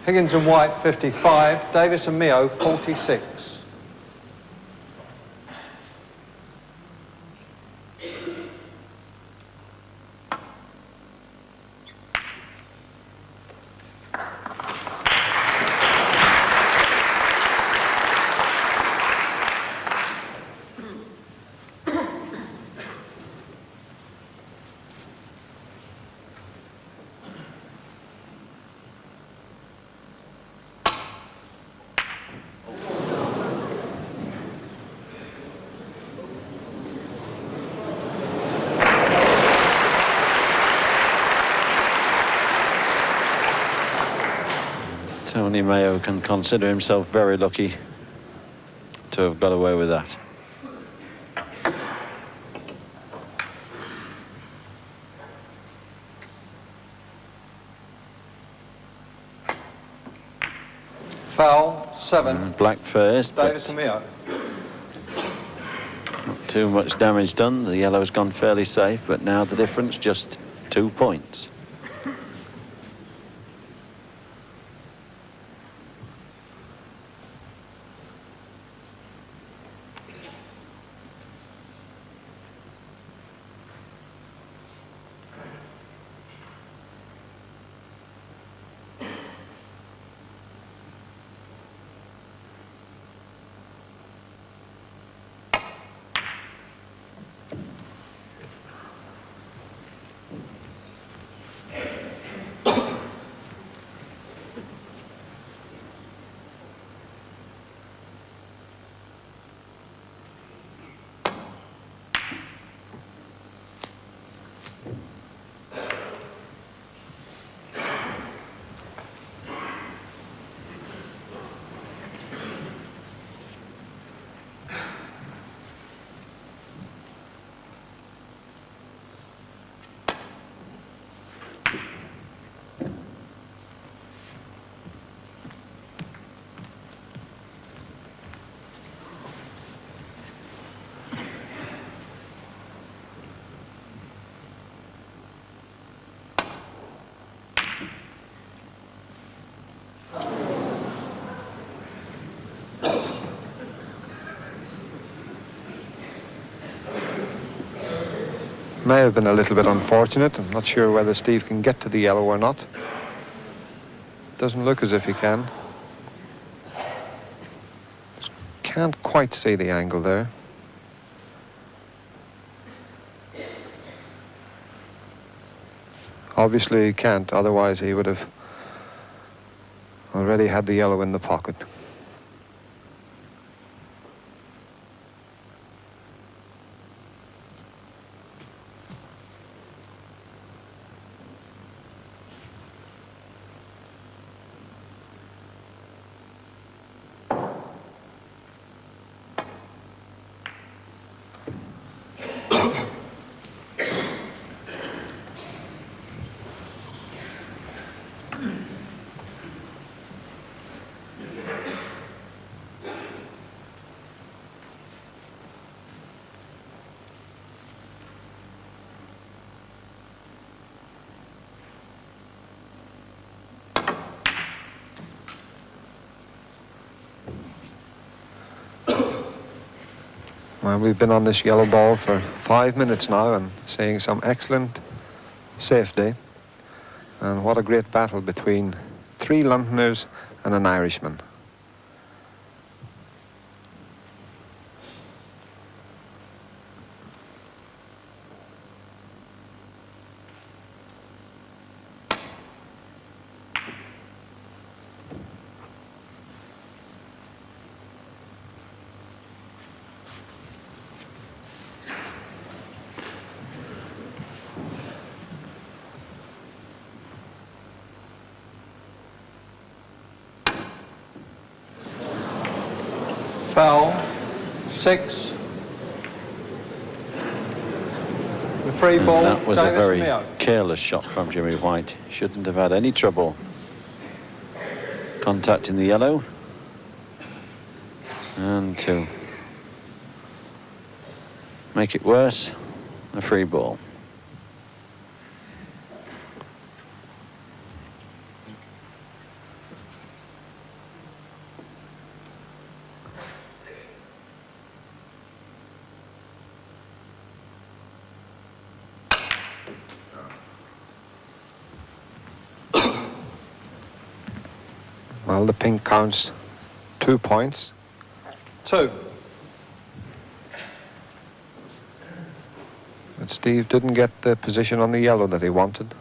E: Higgins and White, 55. Davis and Mio, 46.
F: Tony Mayo can consider himself very lucky to have got away with that.
E: Foul, 7.
F: Black first.
E: Davis and Mio.
F: Not too much damage done. The yellow's gone fairly safe, but now the difference just 2 points.
D: may have been a little bit unfortunate. I'm not sure whether Steve can get to the yellow or not. Doesn't look as if he can. Just can't quite see the angle there. Obviously he can't, otherwise he would have already had the yellow in the pocket. Well, we've been on this yellow ball for 5 minutes now and seeing some excellent safety. And what a great battle between 3 Londoners and an Irishman.
E: Foul, 6. The free ball,
F: That was
E: Davis
F: a very
E: Mio.
F: careless shot from Jimmy White. Shouldn't have had any trouble contacting the yellow. And to make it worse, a free ball.
D: Well, the pink counts 2 points.
E: 2.
D: But Steve didn't get the position on the yellow that he wanted.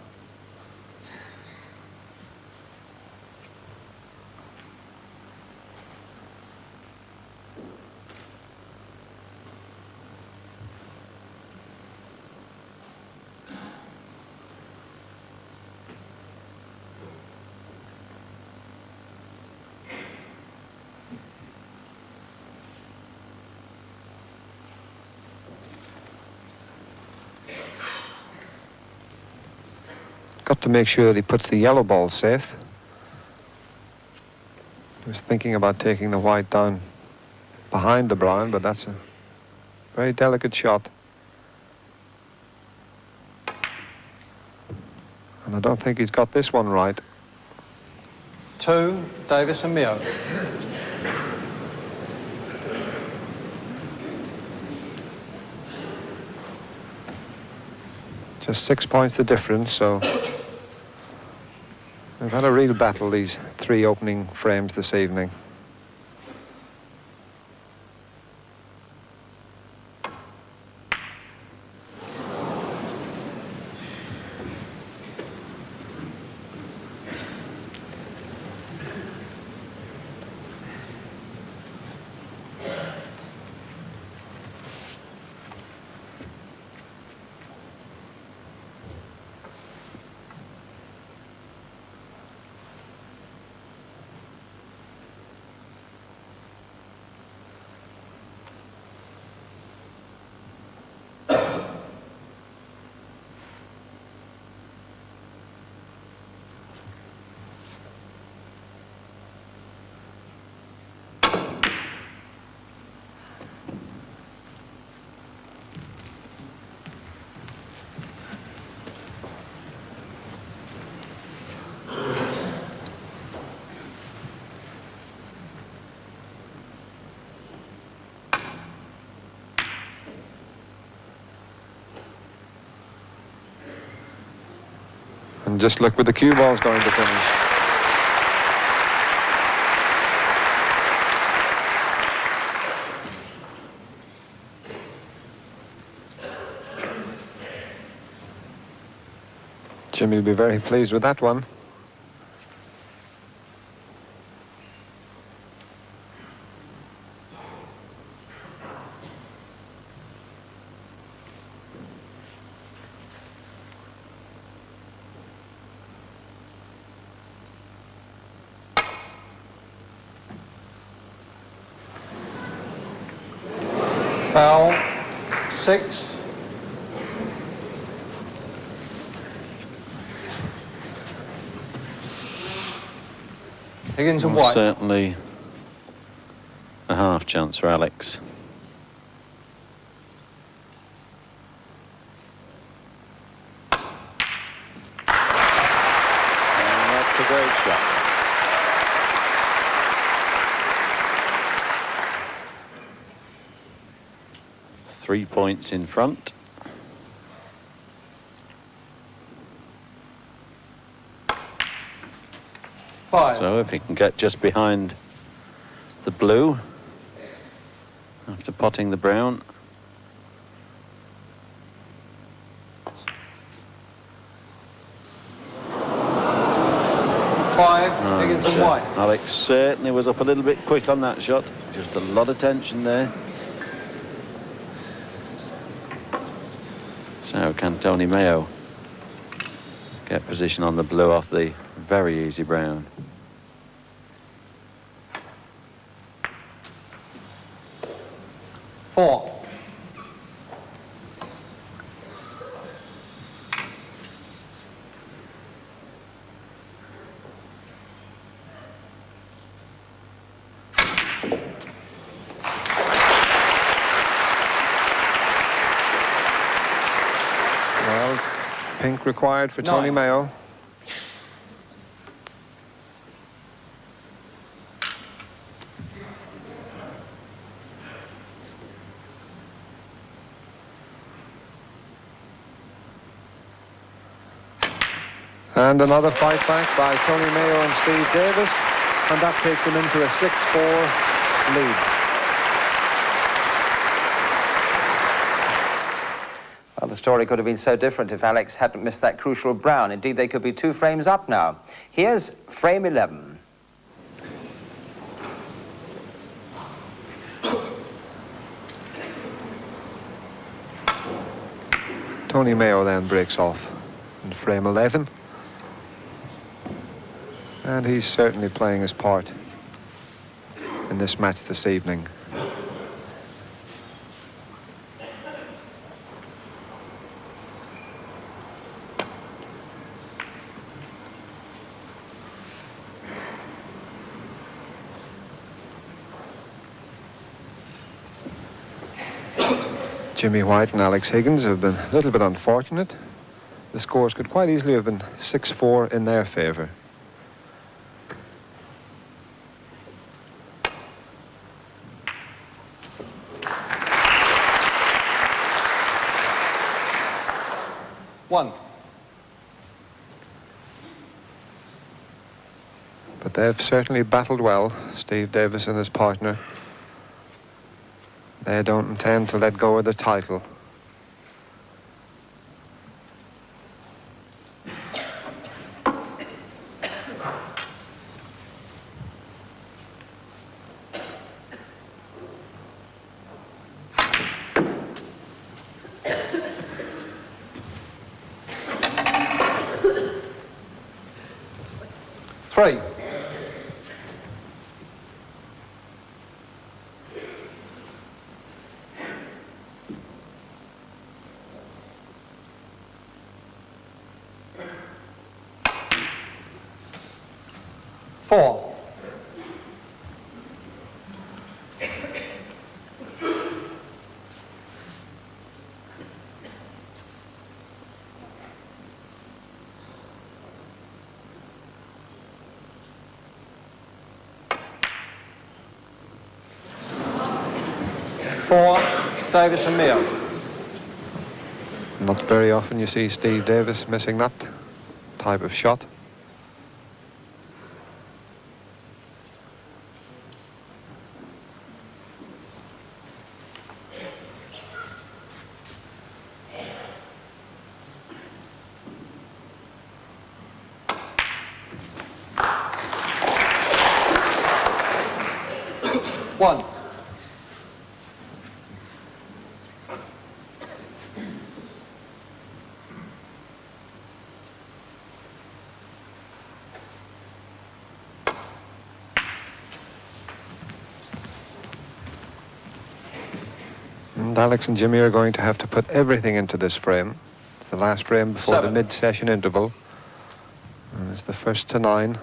D: Got to make sure that he puts the yellow ball safe. He was thinking about taking the white down behind the brown, but that's a very delicate shot. And I don't think he's got this one right.
E: 2, Davis and Mio.
D: Just 6 points the difference, so we've had a real battle these 3 opening frames this evening. And just look where the cue ball's going to finish. Jimmy will be very pleased with that one.
E: Foul, 6. Higgins and
F: Well,
E: White.
F: certainly a half chance for Alex. And that's a great shot. Three points in front.
E: Five.
F: So if he can get just behind the blue after potting the brown.
E: Five. Higgins and White.
F: Alex certainly was up a little bit quick on that shot. Just a lot of tension there. So can Tony Mayo get position on the blue off the very easy brown?
E: Four.
D: Well, pink required for Tony
E: 9.
D: Mayo. And another fight back by Tony Mayo and Steve Davis, and that takes them into a 6-4 lead.
B: Well, the story could have been so different if Alex hadn't missed that crucial brown. Indeed, they could be 2 frames up now. Here's frame 11.
D: Tony Mayo then breaks off in frame 11. And he's certainly playing his part in this match this evening. Jimmy White and Alex Higgins have been a little bit unfortunate. The scores could quite easily have been 6-4 in their favour.
E: One.
D: But they've certainly battled well, Steve Davis and his partner. They don't intend to let go of the title.
E: Three. Four. Four. Davis and Mayo.
D: Not very often you see Steve Davis missing that. type of shot.
E: One.
D: And Alex and Jimmy are going to have to put everything into this frame. It's the last frame before
E: 7.
D: the mid-session interval. And it's the first to 9. In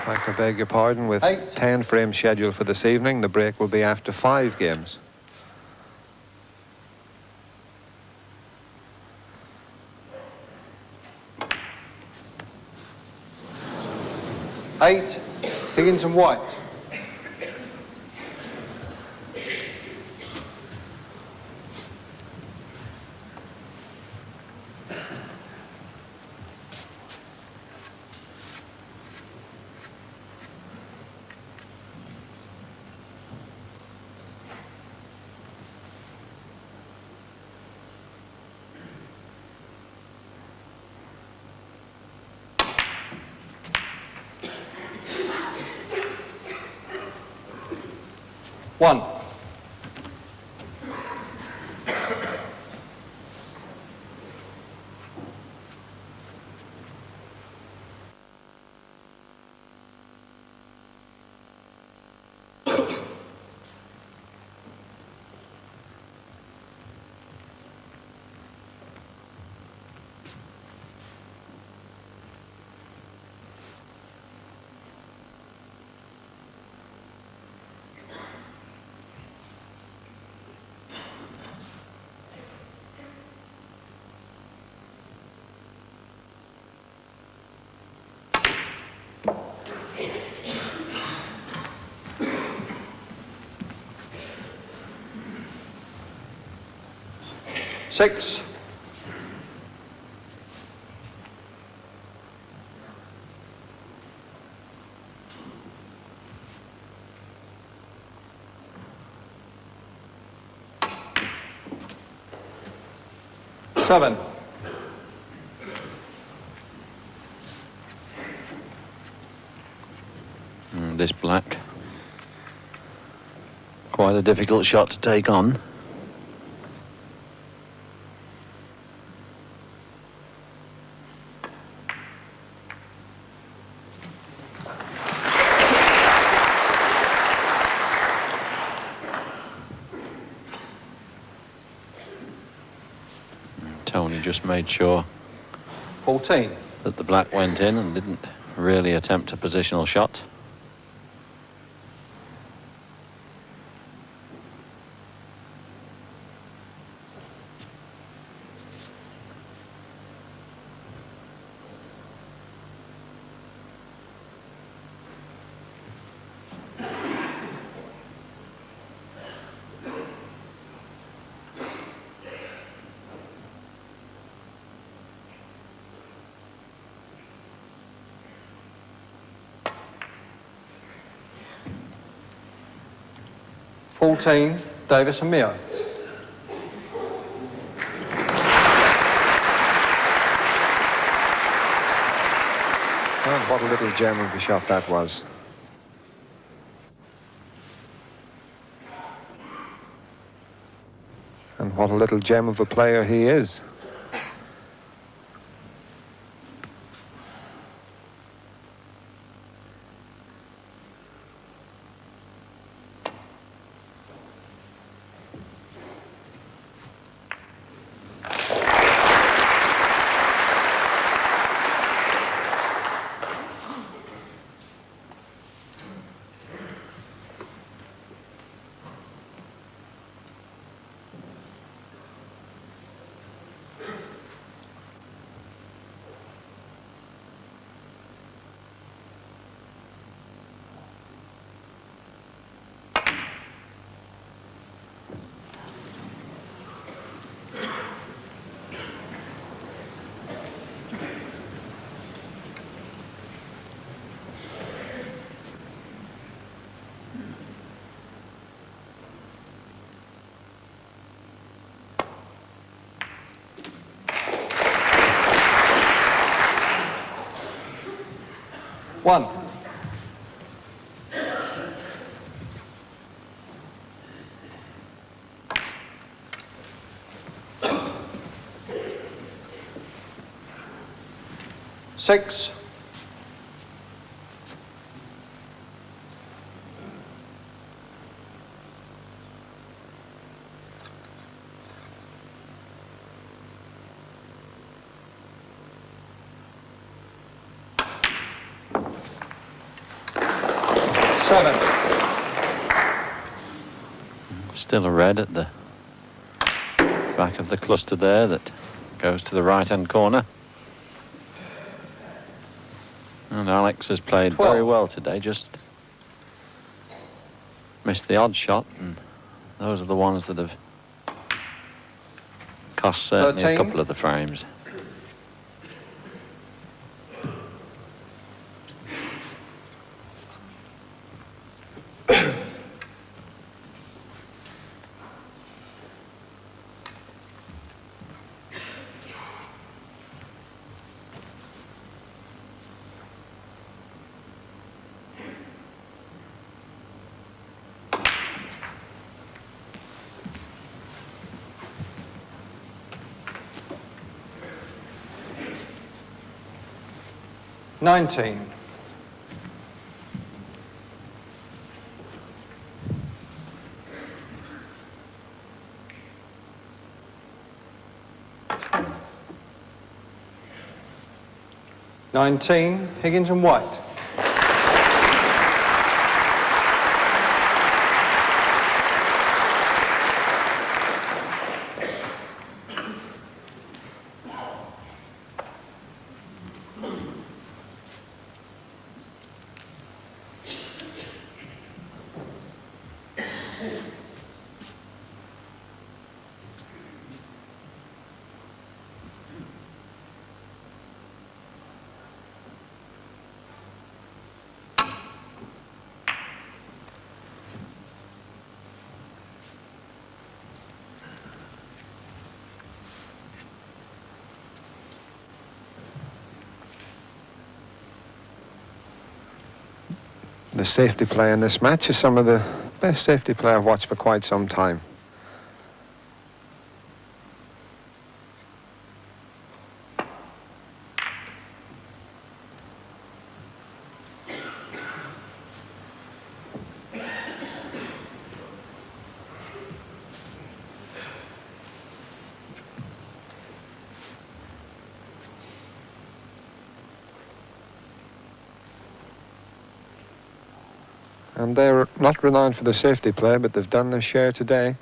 D: fact, I beg your pardon, with
E: 8.
D: 10 frames scheduled for this evening, the break will be after 5 games.
E: Eight. Higgins and White. One. Six. Seven.
F: This black. Quite a difficult shot to take on. Tony just made sure
E: 14.
F: that the black went in and didn't really attempt a positional shot.
E: Davis and Mio.
D: And what a little gem of a shot that was. And what a little gem of a player he is.
E: 1. Six. Seven.
F: Still a red at the back of the cluster there that goes to the right-hand corner. And Alex has played
E: 12.
F: very well today, just missed the odd shot, and those are the ones that have cost certainly
E: 13.
F: a couple of the frames.
E: $19. $19, Higgins and White.
D: The safety play in this match is some of the best safety play I've watched for quite some time. And they're not renowned for the safety play, but they've done their share today.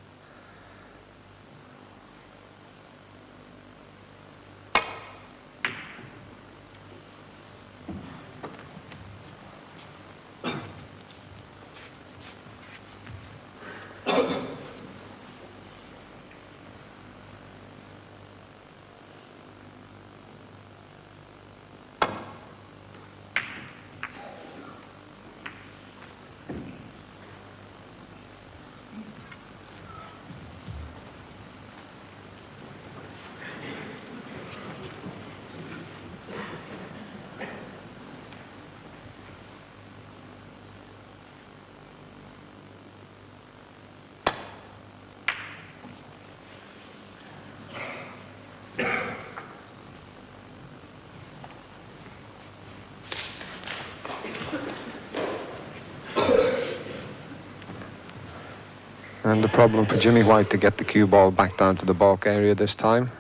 D: And the problem for Jimmy White to get the cue ball back down to the balk area this time.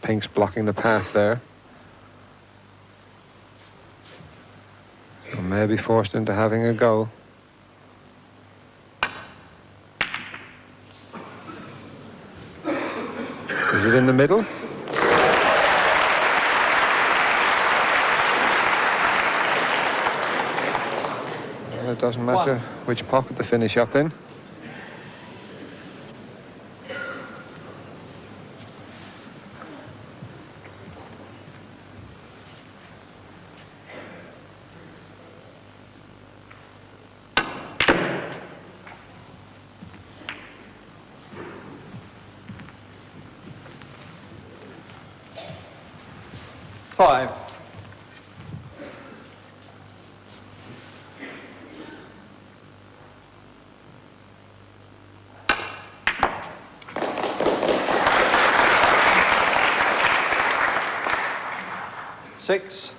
D: Pink's blocking the path there. So maybe forced into having a go. Is it in the middle? Well, it doesn't matter which pocket they finish up in.
E: Five. 6.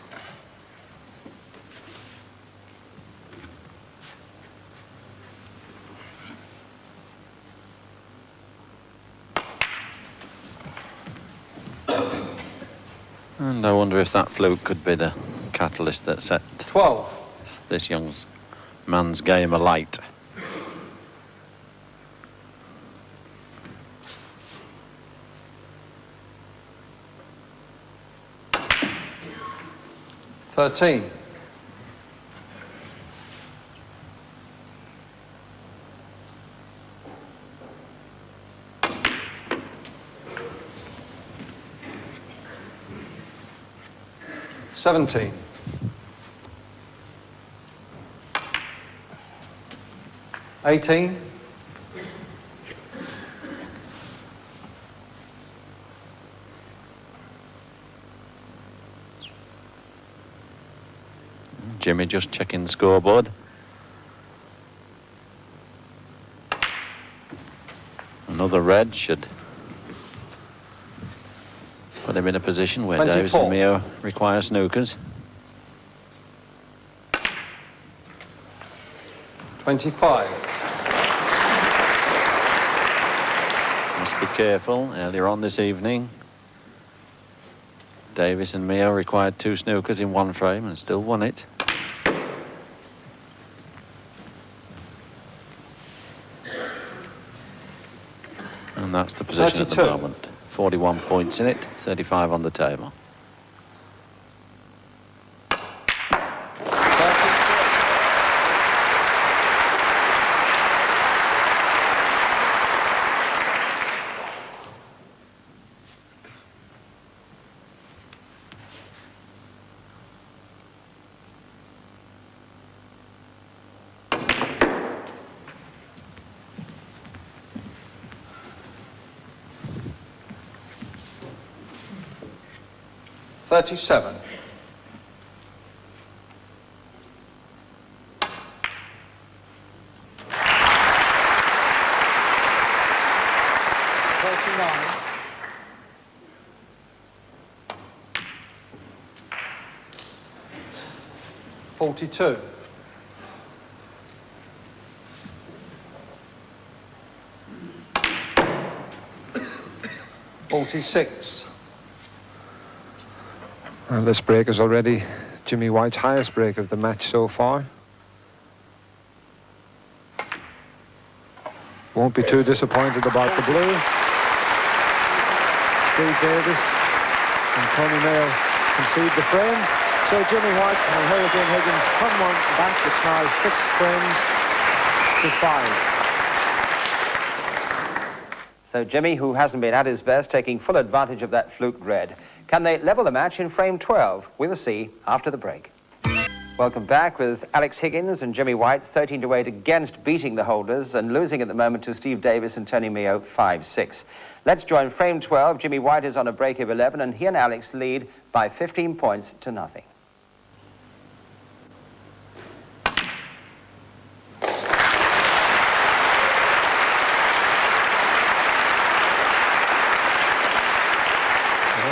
F: And I wonder if that fluke could be the catalyst that set
E: 12.
F: this young man's game alight.
E: $13. $17. $18.
F: Jimmy just checking the scoreboard. Another red should put him in a position where
E: 24.
F: Davis and Mio require snookers.
E: 25.
F: Must be careful. Earlier on this evening, Davis and Mio required 2 snookers in 1 frame and still won it. And that's the position
E: 32.
F: at the moment. 41 points in it, 35 on the table.
E: $37. $39. $42. $46.
D: Well, this break is already Jimmy White's highest break of the match so far. Won't be too disappointed about the blue. Steve Davis and Tony Mayo concede the frame. So Jimmy White and Hurricane Higgins come one back. It's now 6 frames to 5.
B: So Jimmy, who hasn't been at his best, taking full advantage of that fluke red. Can they level the match in frame 12? We'll see after the break. Welcome back with Alex Higgins and Jimmy White, 13-8 against beating the holders and losing at the moment to Steve Davis and Tony Mio, 5-6. Let's join frame 12. Jimmy White is on a break of 11 and he and Alex lead by 15 points to nothing.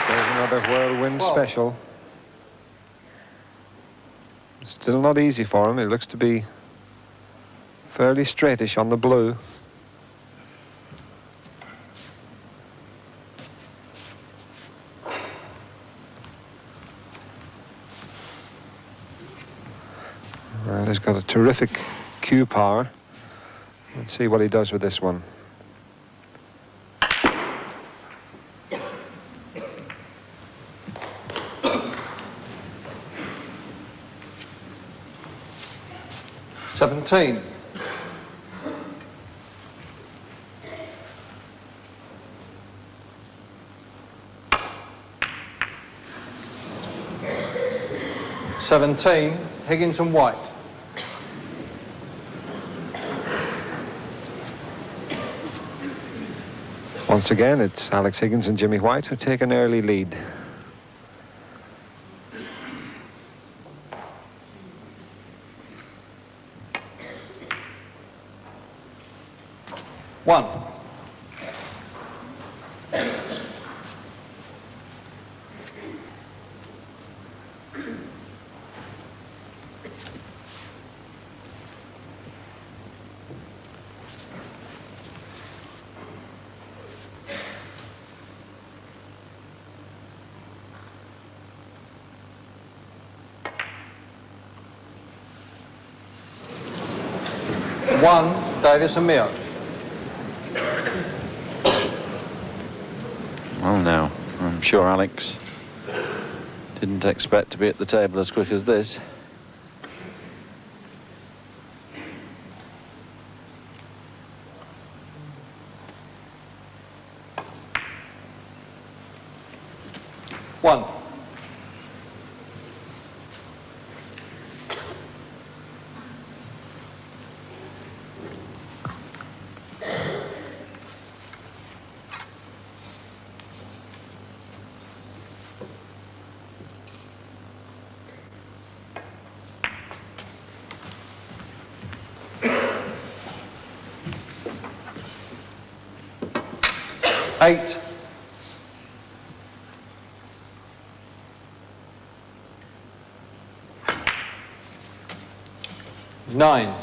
D: There's another whirlwind special. Still not easy for him. It looks to be fairly straightish on the blue. Well, he's got a terrific cue power. Let's see what he does with this one.
E: $17. $17, Higgins and White.
D: Once again, it's Alex Higgins and Jimmy White who take an early lead.
E: One. 1, Davis and Mio.
F: Well, now, I'm sure Alex didn't expect to be at the table as quick as this.
E: One. Eight. Nine.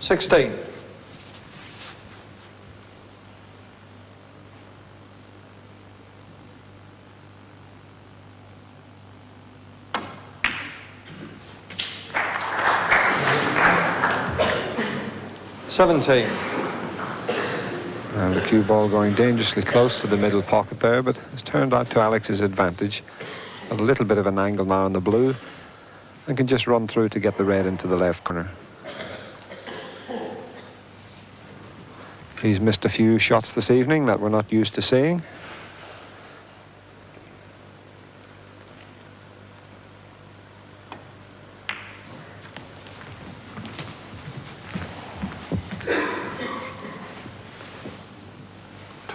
E: Sixteen. Seventeen.
D: And the cue ball going dangerously close to the middle pocket there, but it's turned out to Alex's advantage. Got a little bit of an angle now on the blue and can just run through to get the red into the left corner. He's missed a few shots this evening that we're not used to seeing.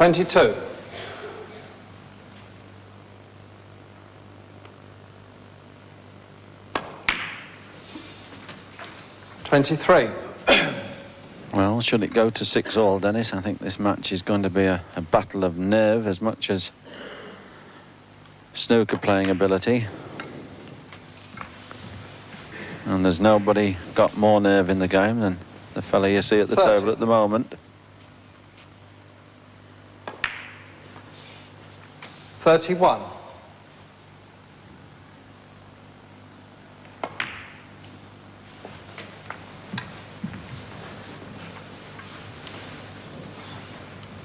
E: 22. $23.
F: Well, should it go to 6-all, Dennis? I think this match is going to be a battle of nerve as much as snooker playing ability. And there's nobody got more nerve in the game than the fella you see at the
E: 30.
F: table at the moment.
E: 31.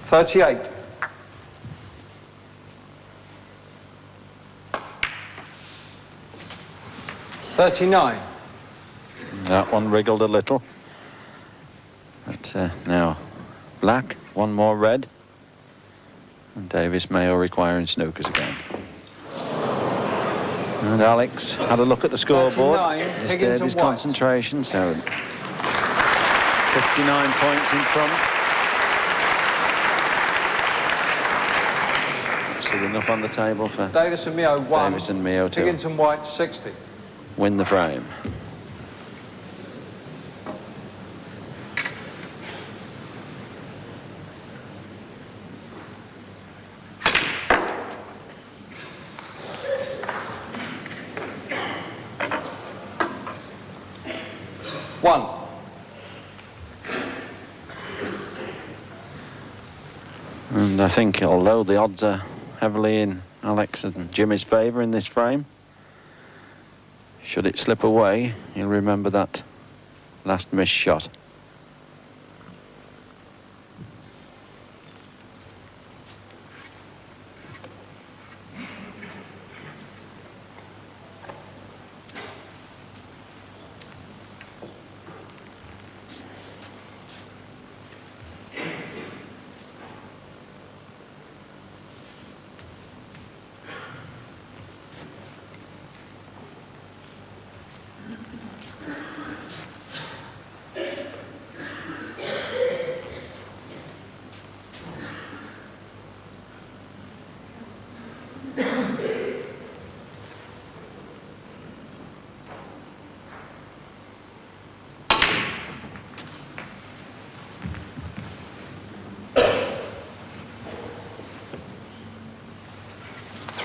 E: $38. 39.
F: That one wriggled a little. But now black, one more red. And Davis Mayo requiring snookers again. And Alex had a look at the scoreboard.
E: 39,
F: Disturbed
E: Higgins
F: his
E: and White.
F: concentration, so 59 points in front. Still enough on the table for
E: Davis and Mio 1.
F: Davis and Mio to
E: Higgins and White 60.
F: win the frame.
E: One.
F: And I think although the odds are heavily in Alex and Jimmy's favour in this frame, should it slip away, you'll remember that last missed shot.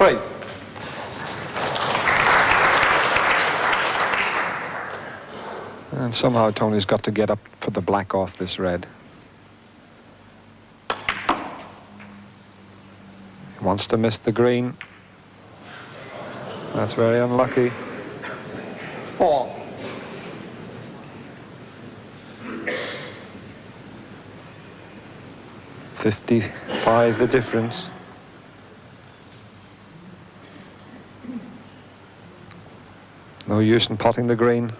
F: Three.
D: And somehow Tony's got to get up for the black off this red. He wants to miss the green. That's very unlucky.
E: 4.
D: $55 the difference. No use in potting the green.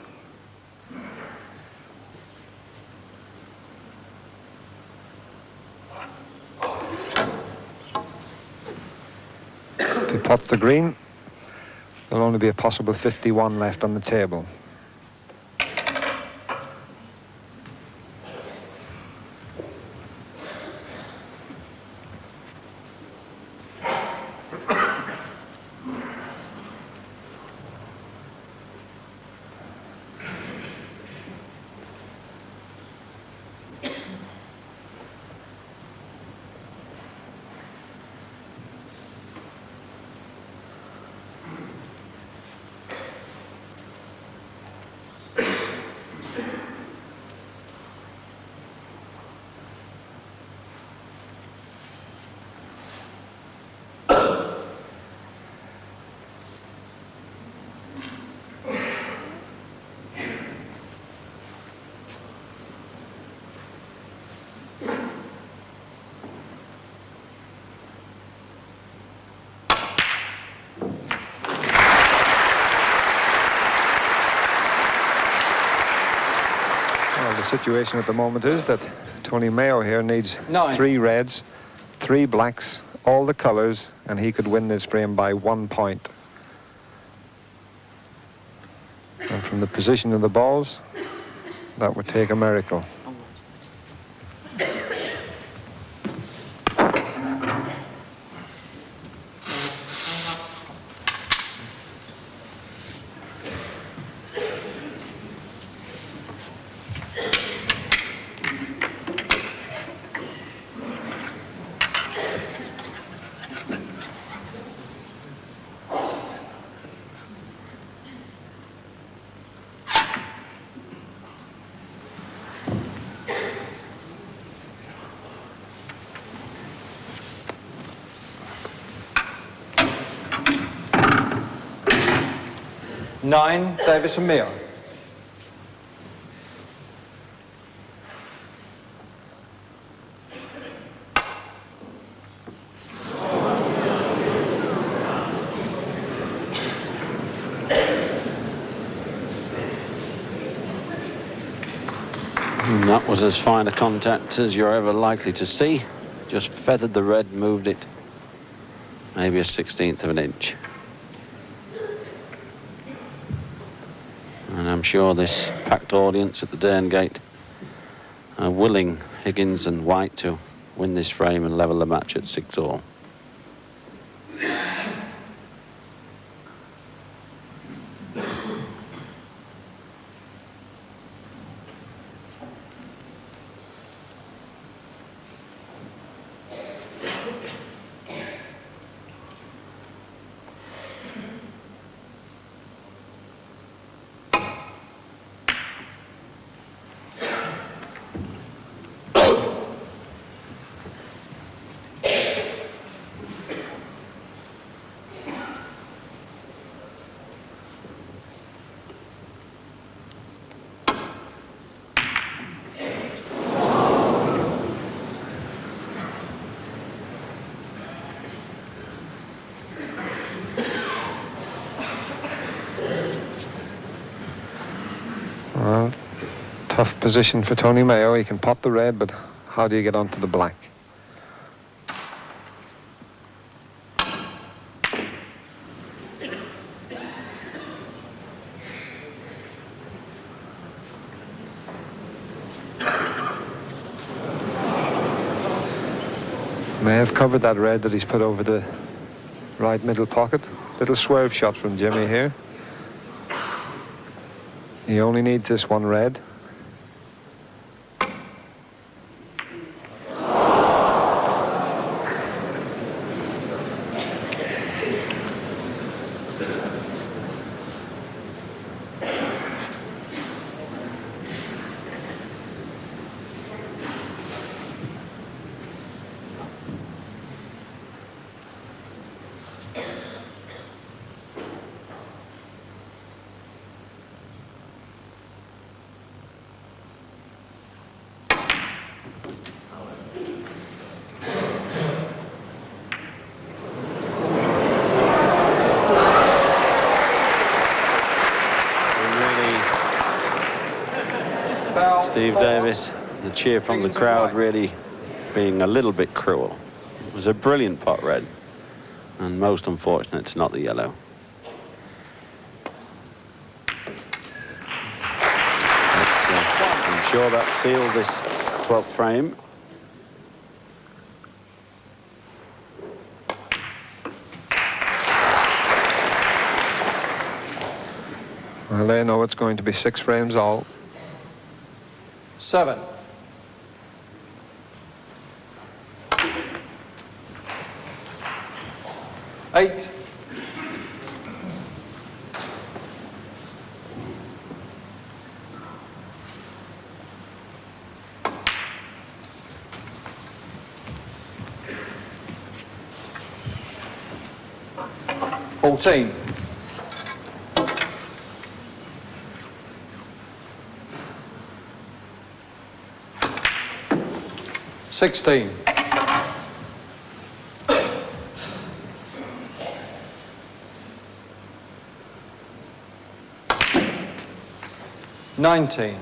D: If he pots the green, there'll only be a possible 51 left on the table. The situation at the moment is that Tony Mayo here needs 3 reds, 3 blacks, all the colors, and he could win this frame by 1 point. And from the position of the balls, that would take a miracle.
E: Nine, Davis and Mio.
F: And that was as fine a contact as you're ever likely to see. Just feathered the red, moved it maybe a 1/16 of an inch. And I'm sure this packed audience at the Dern Gate are willing Higgins and White to win this frame and level the match at 6-all.
D: Well, tough position for Tony Mayo. He can pot the red, but how do you get onto the black? May have covered that red that he's put over the right middle pocket. Little swerve shot from Jimmy here. He only needs this one red.
F: Steve Davis, the cheer from the crowd really being a little bit cruel. It was a brilliant pot red, and most unfortunate it's not the yellow. I'm sure that sealed this 12th frame.
D: Well, they know it's going to be 6 frames all.
E: 7. 8. 14. 16. 19.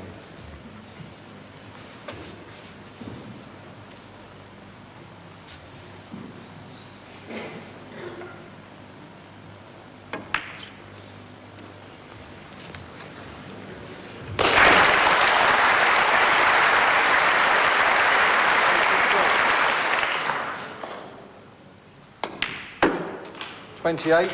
E: 28.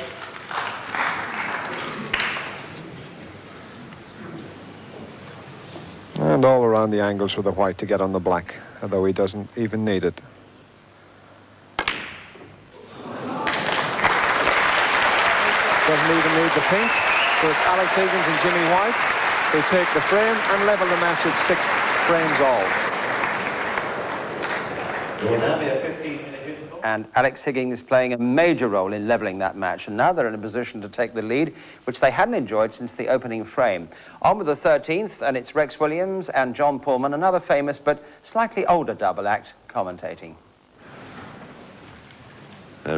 D: And all around the angles for the white to get on the black, although he doesn't even need it. Doesn't even need the pink. So it's Alex Higgins and Jimmy White who take the frame and level the match at 6 frames all.
B: And Alex Higgins is playing a major role in levelling that match, and now they're in a position to take the lead, which they hadn't enjoyed since the opening frame. On with the 13th, and it's Rex Williams and John Pullman, another famous but slightly older double act, commentating.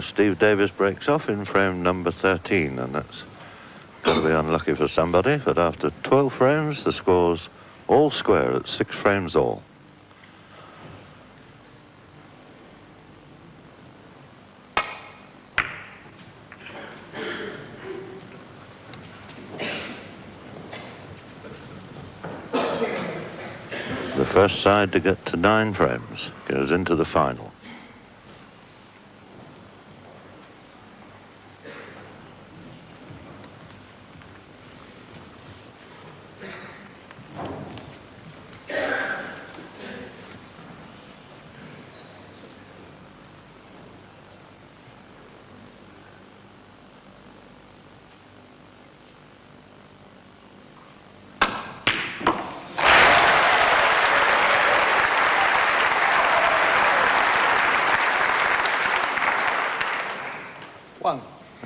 C: Steve Davis breaks off in frame number 13, and that's going to be unlucky for somebody, but after 12 frames, the score's all square at 6 frames all. The first side to get to 9 frames goes into the final.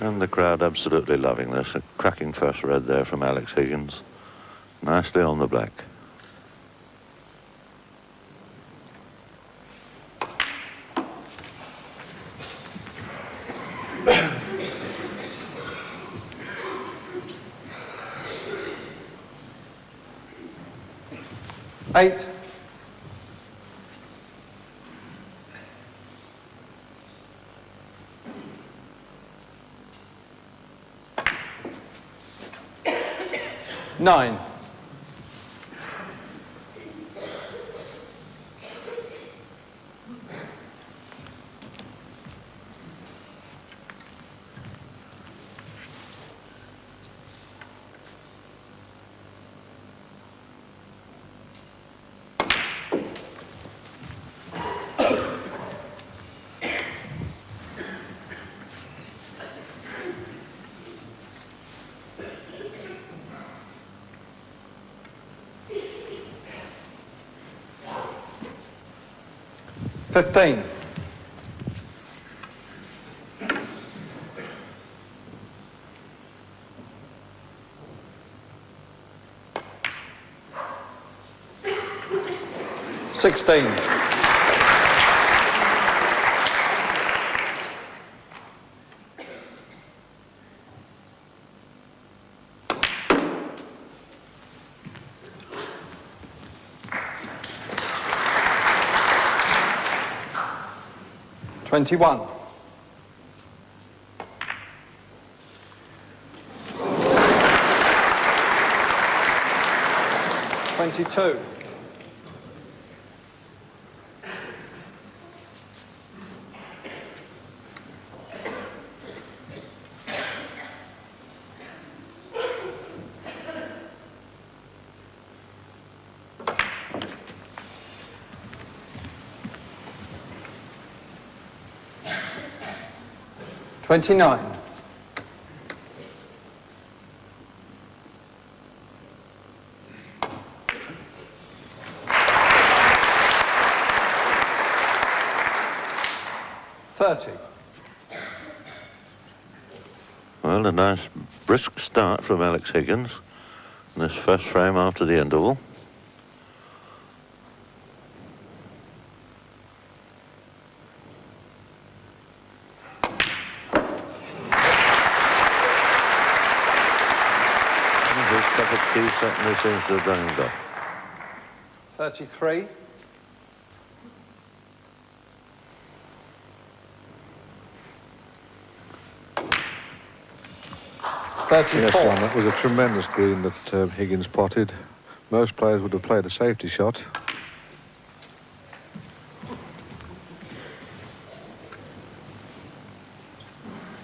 C: And the crowd absolutely loving this. A cracking first red there from Alex Higgins. Nicely on the black.
E: Eight. 9. 15. 16. 17. 21. 22. 29. 30.
C: Well, a nice brisk start from Alex Higgins in this first frame after the interval. His cup of tea certainly seems to have done him good.
E: 33. 34.
L: Yes, John, that was a tremendous green that Higgins potted. Most players would have played a safety shot.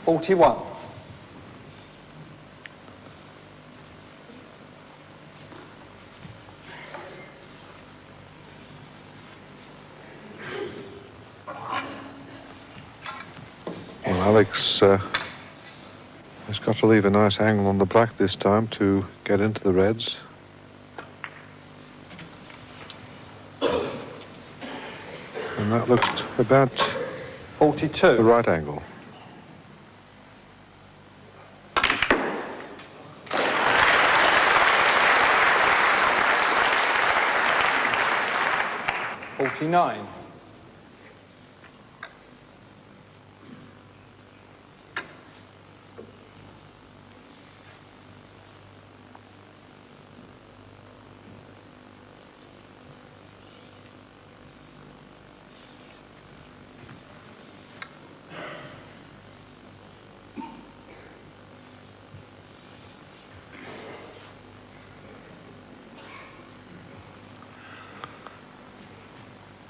E: $41.
L: Well, Alex has got to leave a nice angle on the black this time to get into the reds. And that looks about
E: 42.
L: the right angle.
E: $49.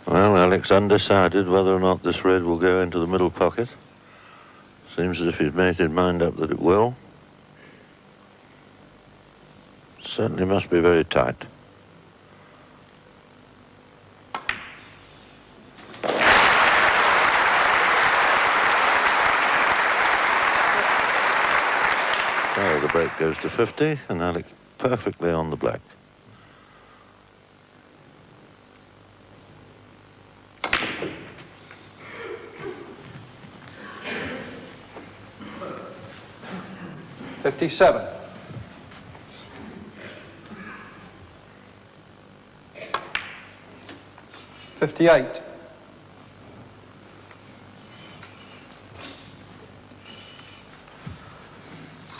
C: Well, Alex undecided whether or not this red will go into the middle pocket. Seems as if he's made his mind up that it will. Certainly must be very tight. So the break goes to 50 and Alex perfectly on the black.57.
E: 58.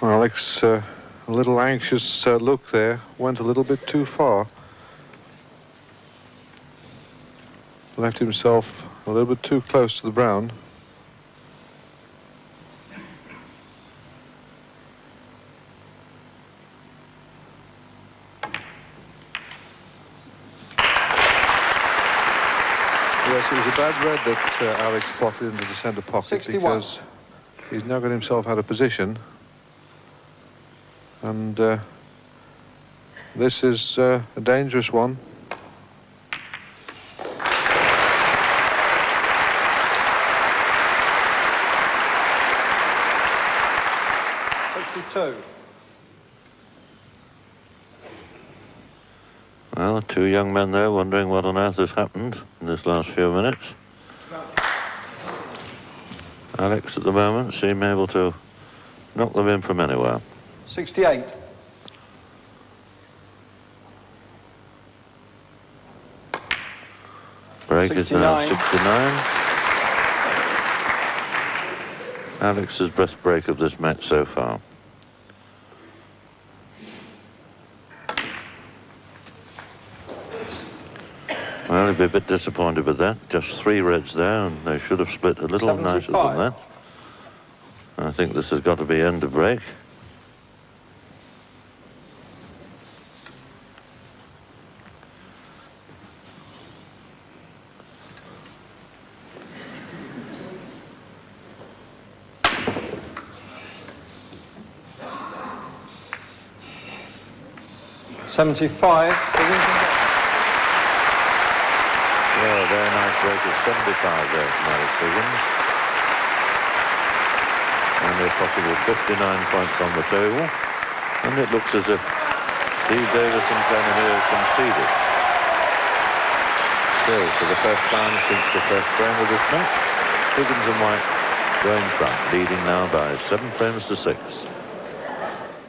L: Alex, a little anxious look there, went a little bit too far. Left himself a little bit too close to the brown. Yes, it was a bad red that Alex potted into the centre pocket
E: 61.
L: Because he's now got himself out of position. And this is a dangerous one.
C: Well, two young men there wondering what on earth has happened in this last few minutes. Alex at the moment seemed able to knock them in from anywhere.
E: 68.
C: Break is now
E: 69.
C: 69. Alex's best break of this match so far. Well, he'd be a bit disappointed with that. Just 3 reds there, and they should have split a little nicer than that. I think this has got to be end of break.
E: $75.
C: Yeah, very nice break of 75 there from Alex Higgins. Only a possible 59 points on the table. And it looks as if Steve Davis and Tony Mayo conceded. So, for the first time since the first frame of this match, Higgins and White go in front, leading now by 7 frames to 6.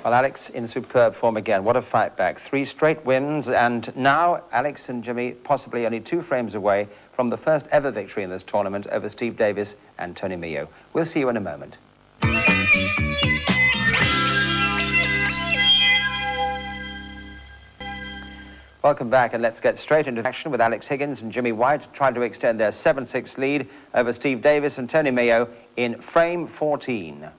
B: Well, Alex in superb form again. What a fight back. 3 straight wins, and now Alex and Jimmy possibly only 2 frames away from the first ever victory in this tournament over Steve Davis and Tony Mayo. We'll see you in a moment. Welcome back, and let's get straight into action with Alex Higgins and Jimmy White trying to extend their 7-6 lead over Steve Davis and Tony Mayo in frame 14.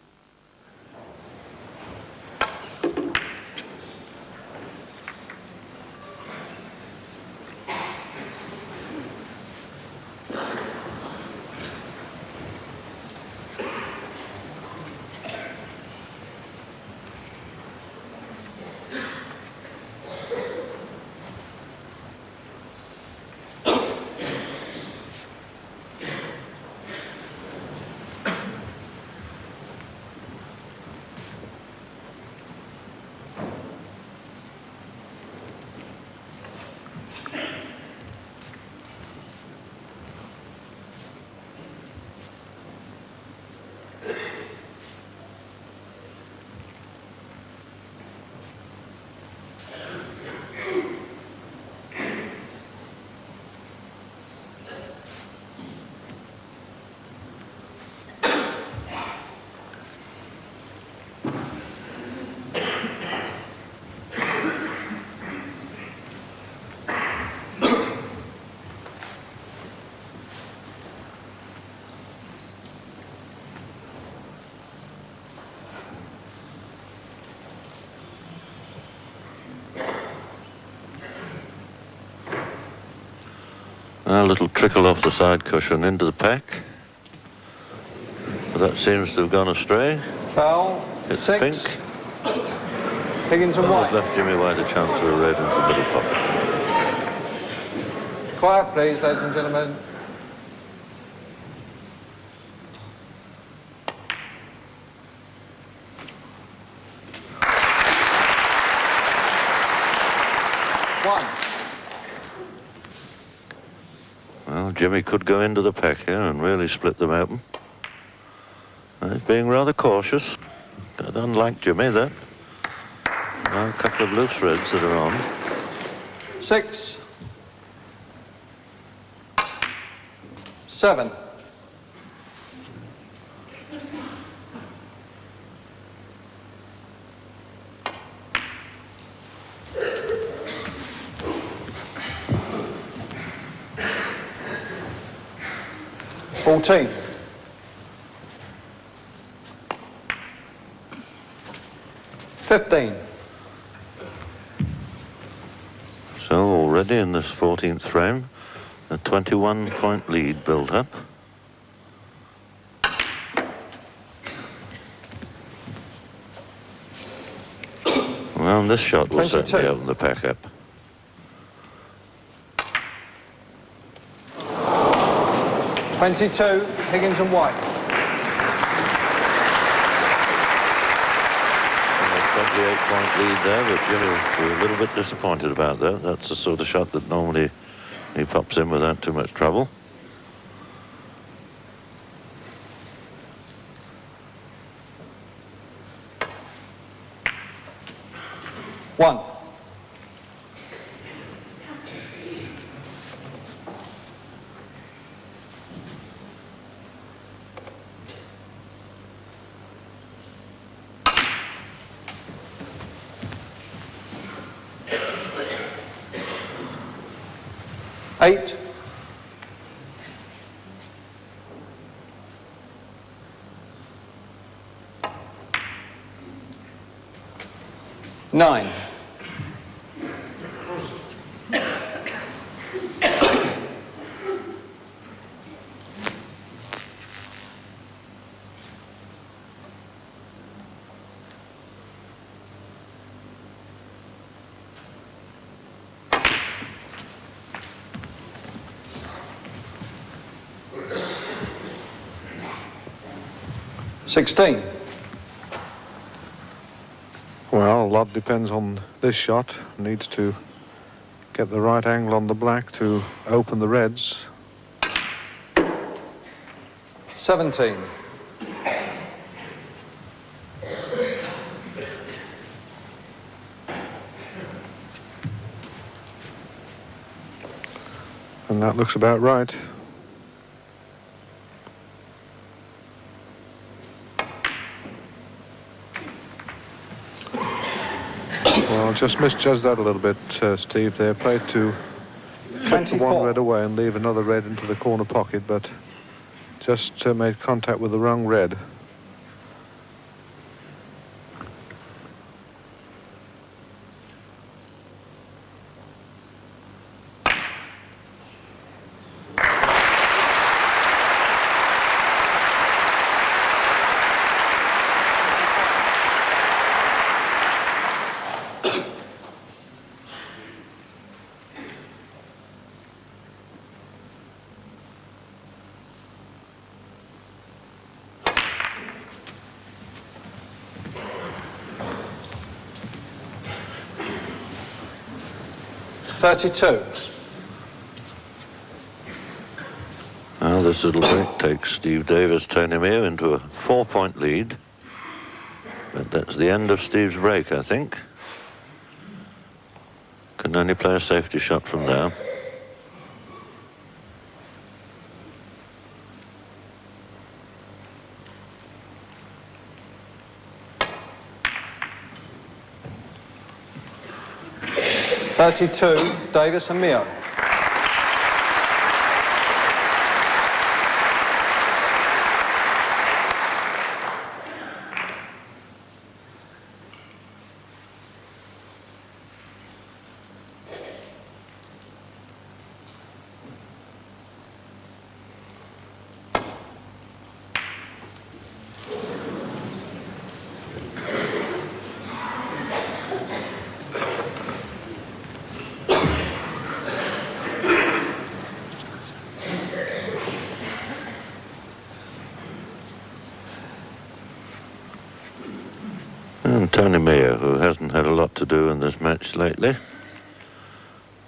C: A little trickle off the side cushion into the pack. But that seems to have gone astray.
E: Foul.
C: It's
E: 6.
C: pink.
E: Higgins and White.
C: Has left Jimmy White a chance for a red into the middle pocket.
E: Quiet, please, ladies and gentlemen.
C: Well, Jimmy could go into the pack here and really split them open. He's being rather cautious. Unlike Jimmy, that. Now a couple of loose reds that are on.
E: 6. 7. $14. 15.
C: So already in this 14th frame, a 21-point lead built up. Well, this shot will
E: 22.
C: certainly open the pack up.
E: 22. Higgins and White.
C: 28-point lead there, but Jimmy was a little bit disappointed about that. That's the sort of shot that normally he pops in without too much trouble.
E: One. Eight. 9. $16.
L: Well, a lot depends on this shot. Needs to get the right angle on the black to open the reds.
E: 17.
L: And that looks about right. Well, just misjudged that a little bit, Steve. They played to cut the one
E: 24.
L: red away and leave another red into the corner pocket, but just made contact with the wrong red.
E: $32.
C: Now this little break takes Steve Davis, Tony Mayo into a 4-point lead. But that's the end of Steve's break, I think. Can only play a safety shot from there.
E: $32, Davis and Mio.
C: And Tony Mayo, who hasn't had a lot to do in this match lately,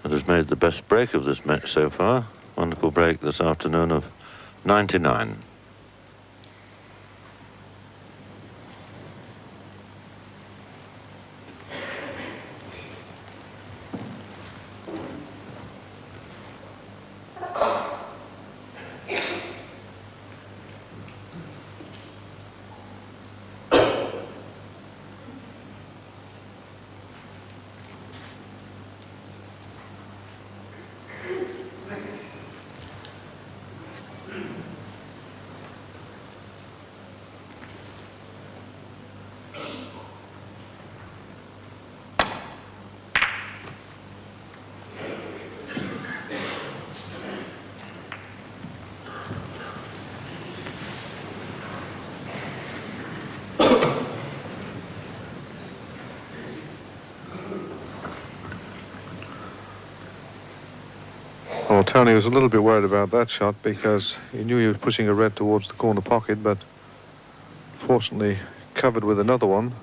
C: but has made the best break of this match so far. Wonderful break this afternoon of 99.
L: Well, Tony was a little bit worried about that shot because he knew he was pushing a red towards the corner pocket, but fortunately covered with another one.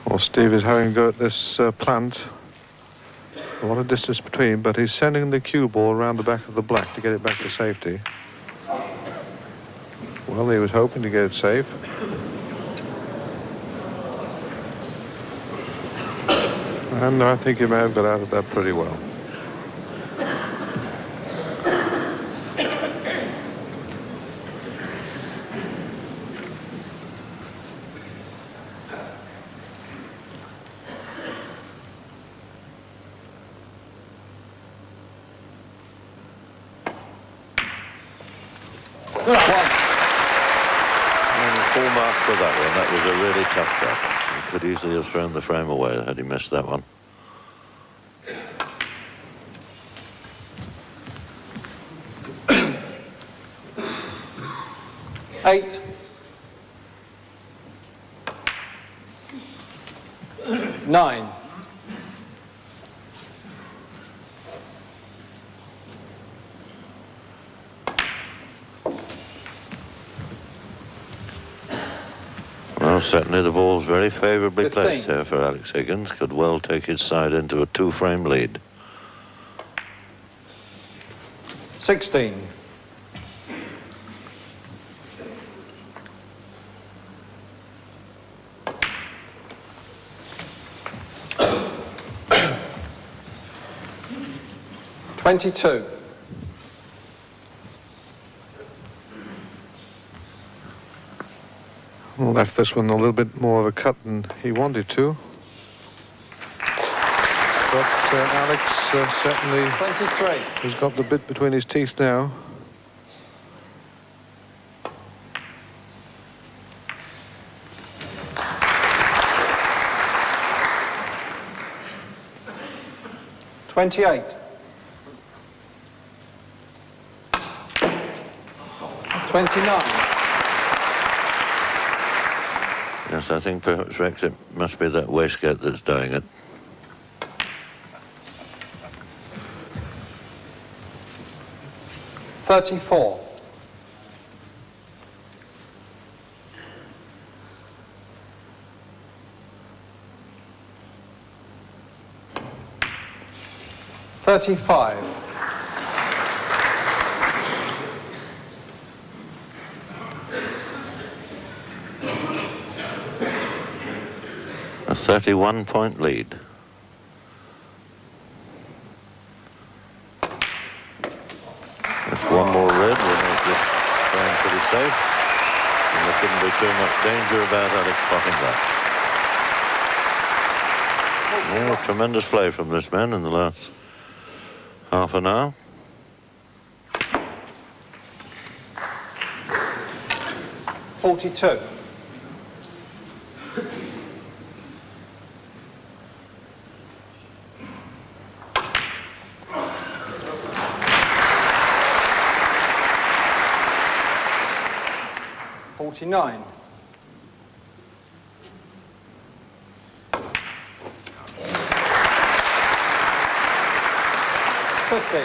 L: Well, Steve is having a go at this plant. A lot of distance between, but he's sending the cue ball around the back of the black to get it back to safety. Well, he was hoping to get it safe. And I think he may have got out of that pretty well.
C: And full mark for that one. That was a really tough shot. He could easily have thrown the frame away had he missed that one.
E: Eight. 9.
C: Well, certainly the ball's very favourably
E: 15.
C: placed here for Alex Higgins. Could well take his side into a 2-frame lead.
E: 16. 22.
L: Left this one a little bit more of a cut than he wanted to. But Alex certainly
E: 23.
L: has got the bit between his teeth now.
E: $28. 29.
C: Yes, I think perhaps, Rex, it must be that waistcoat that's doing it.
E: $34. 35.
C: 31-point lead. If one more red will make this going pretty safe, and there shouldn't be too much danger about Alex potting that. Oh, tremendous play from this man in the last half an hour.
E: $42. 49. 50.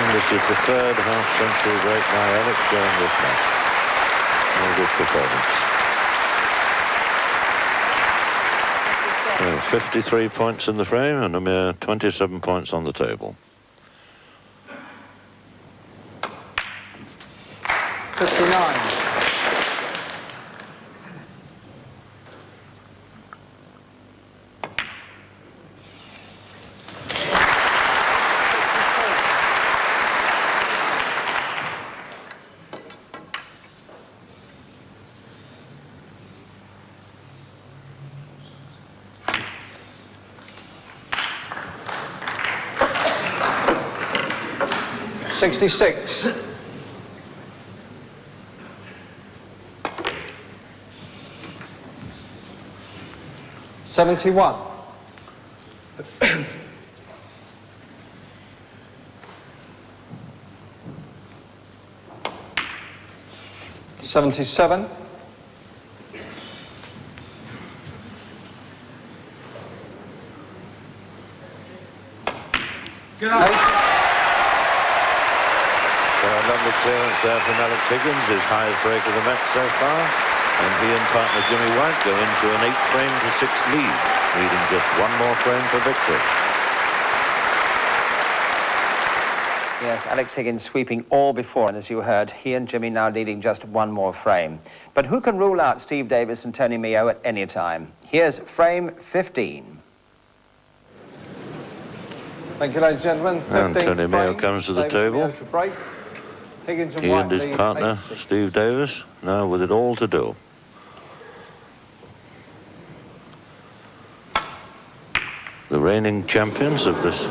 C: 'This is the third half-century break by Alex during this match. A good performance. 53 points in the frame and a mere 27 points on the table.
E: 59. 66. 71. 77.
C: 8. Lovely clearance there from Alex Higgins, his highest break of the match so far. And he and partner Jimmy White go into an 8-frame to 6 lead, needing just one more frame for victory.
B: Yes, Alex Higgins sweeping all before, and as you heard, he and Jimmy now needing just one more frame. But who can rule out Steve Davis and Tony Meo at any time? Here's frame 15.
E: Thank you, ladies and gentlemen.
C: And Tony Meo
E: frame.
C: comes to the
E: Davis
C: table.
E: Meo to break. Higgins and
C: He
E: White
C: and his
E: lead
C: partner,
E: 8-6.
C: Steve Davis, now with it all to do. reigning champions of this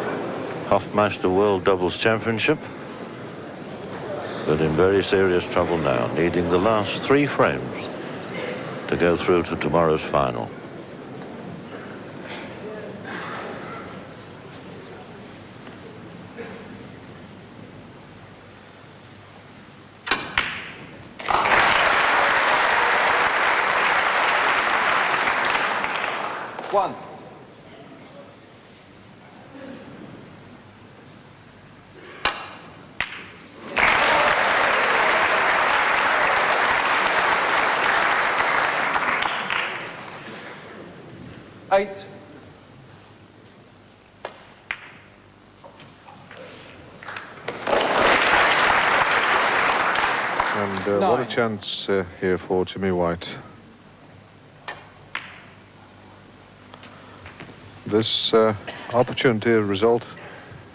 C: Hofmeister World Doubles Championship, but in very serious trouble now, needing the last 3 frames to go through to tomorrow's final.
E: One. Eight.
L: And what a chance here for Jimmy White. This opportunity a result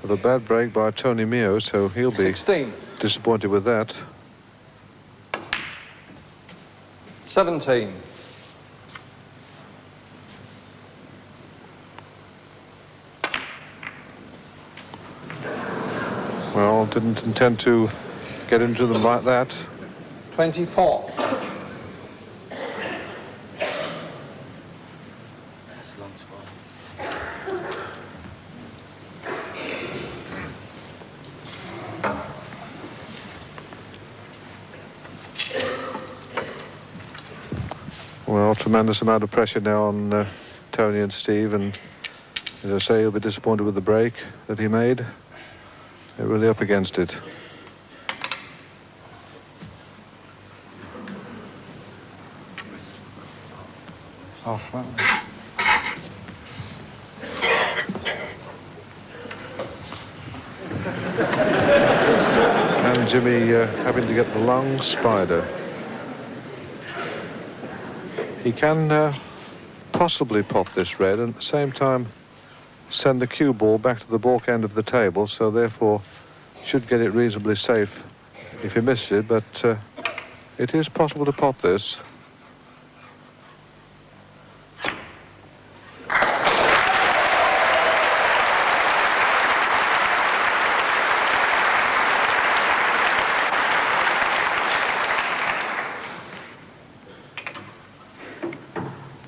L: of a bad break by Tony Meo, so he'll be
E: 16.
L: disappointed with that.
E: 17.
L: Well, didn't intend to get into them like that.
E: 24.
L: Well, tremendous amount of pressure now on Tony and Steve, and as I say, he'll be disappointed with the break that he made. They're really up against it.
E: Oh, well.
L: And Jimmy having to get the long spider. He can possibly pop this red and at the same time send the cue ball back to the balk end of the table, so therefore should get it reasonably safe if he misses it, but it is possible to pop this.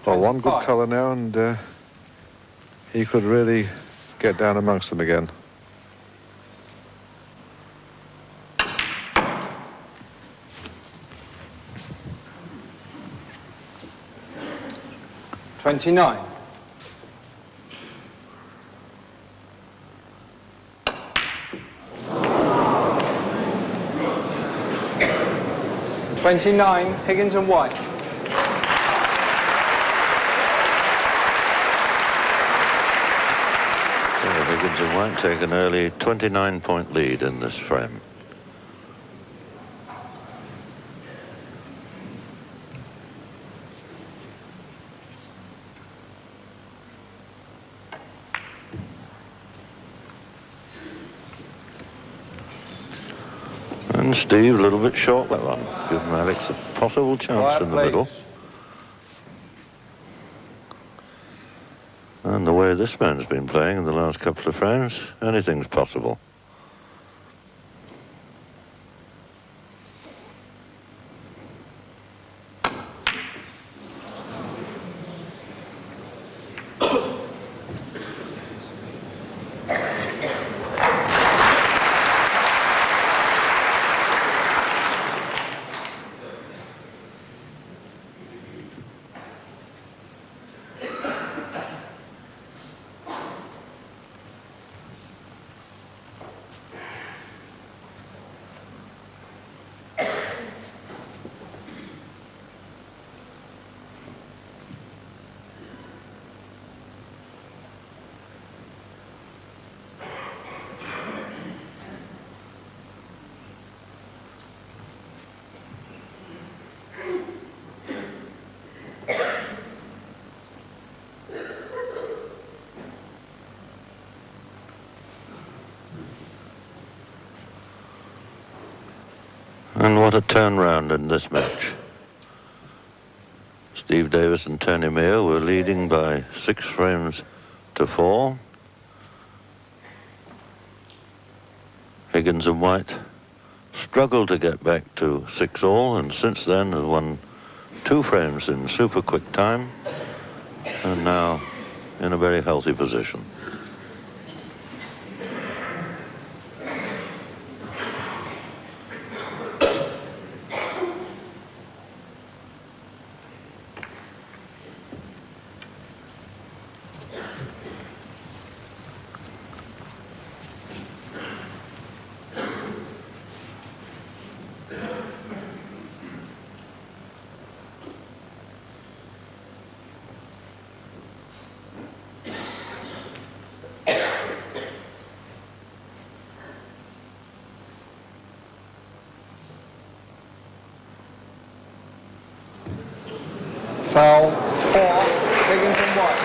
L: Well, one good colour now, and he could really get down amongst them again.
E: $29. $29, Higgins and White.
C: Higgins and White take an early 29-point lead in this frame. And Steve a little bit short that one. Giving Alex a possible chance in the middle. And the way this man's been playing in the last couple of frames, anything's possible. And what a turnaround in this match. Steve Davis and Tony Mayo were leading by 6 frames to 4. Higgins and White struggled to get back to 6-all, and since then has won 2 frames in super quick time, and now in a very healthy position.
E: Foul 4, Higgins and White.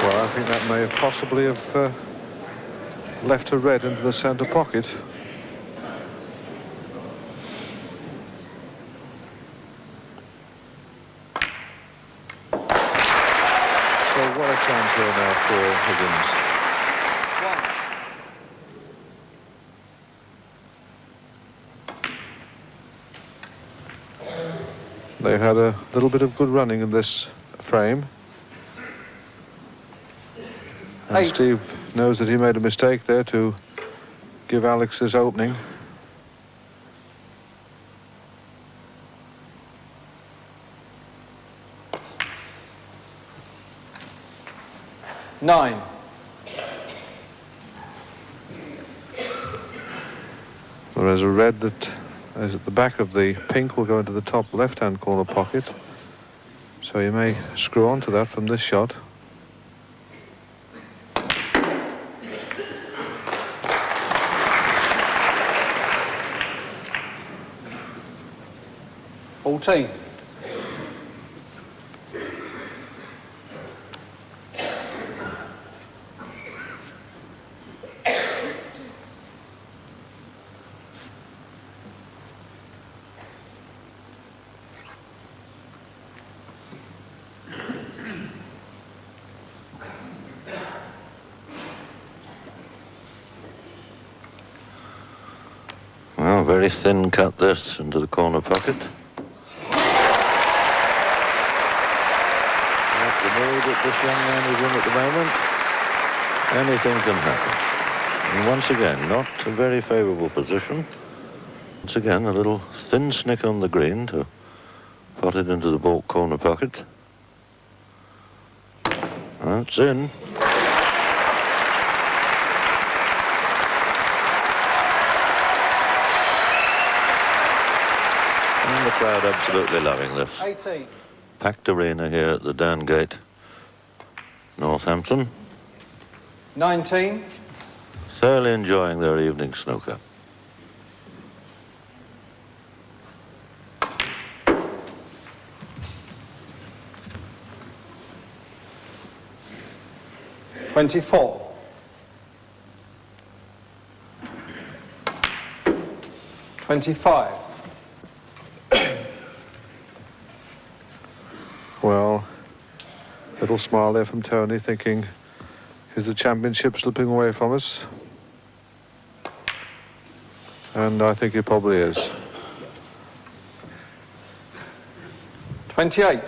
L: Well, I think that may have possibly have left a red into the centre pocket. So what a chance here now for Higgins. They had a little bit of good running in this frame. And
E: 8.
L: Steve knows that he made a mistake there to give Alex his opening.
E: Nine.
L: There is a red that is at the back of the pink, will go into the top left-hand corner pocket. So you may screw on to that from this shot.
E: $14.
C: Well, very thin cut this into the corner pocket. That's the mood that this young man is in at the moment. Anything can happen. And once again, not a very favourable position. Once again, a little thin snick on the green to pot it into the baulk corner pocket. That's in. And the crowd absolutely loving this.
E: 18.
C: Packed arena here at the Downgate, Northampton.
E: 19.
C: Thoroughly enjoying their evening snooker.
E: $24. 25.
L: Well, little smile there from Tony, thinking, is the championship slipping away from us? And I think it probably is.
E: 28.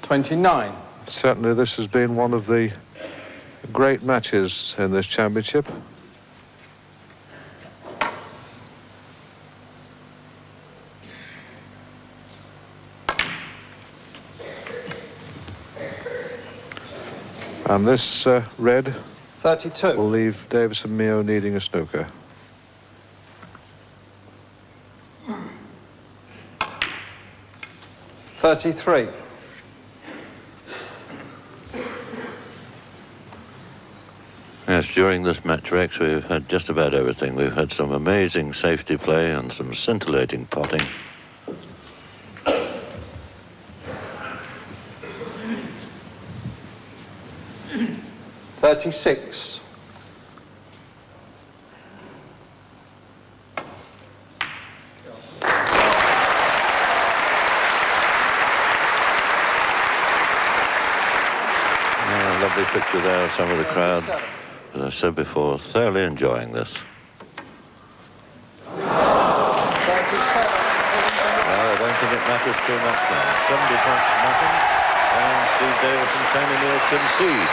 E: 29.
L: Certainly this has been one of the great matches in this championship. And this red
E: 32.
L: will leave Davis and Mio needing a snooker.
E: $33.
C: Yes, during this match, Rex, we've had just about everything. We've had some amazing safety play and some scintillating potting.
E: $36.
C: lovely picture there of some of the crowd. As I said before, thoroughly enjoying this. Well, I don't think it matters too much now. 70 points to nothing, and Steve Davis and Tony Mayo concede.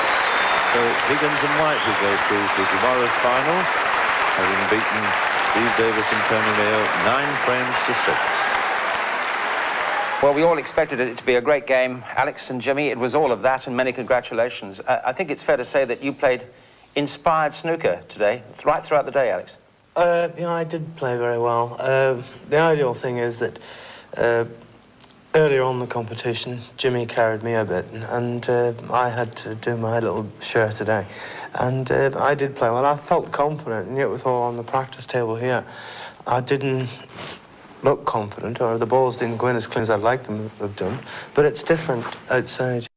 C: So it's Higgins and White who go through to tomorrow's final, having beaten Steve Davis and Tony Mayo 9 frames to 6.
B: Well, we all expected it to be a great game. Alex and Jimmy, it was all of that, and many congratulations. I think it's fair to say that you played inspired snooker today, right throughout the day, Alex.
J: Yeah, I did play very well. The ideal thing is that earlier on in the competition, Jimmy carried me a bit, and I had to do my little share today. And I did play well. I felt confident, and yet with all on the practice table here, I didn't look confident, or the balls didn't go in as clean as I'd like them to have done. But it's different outside.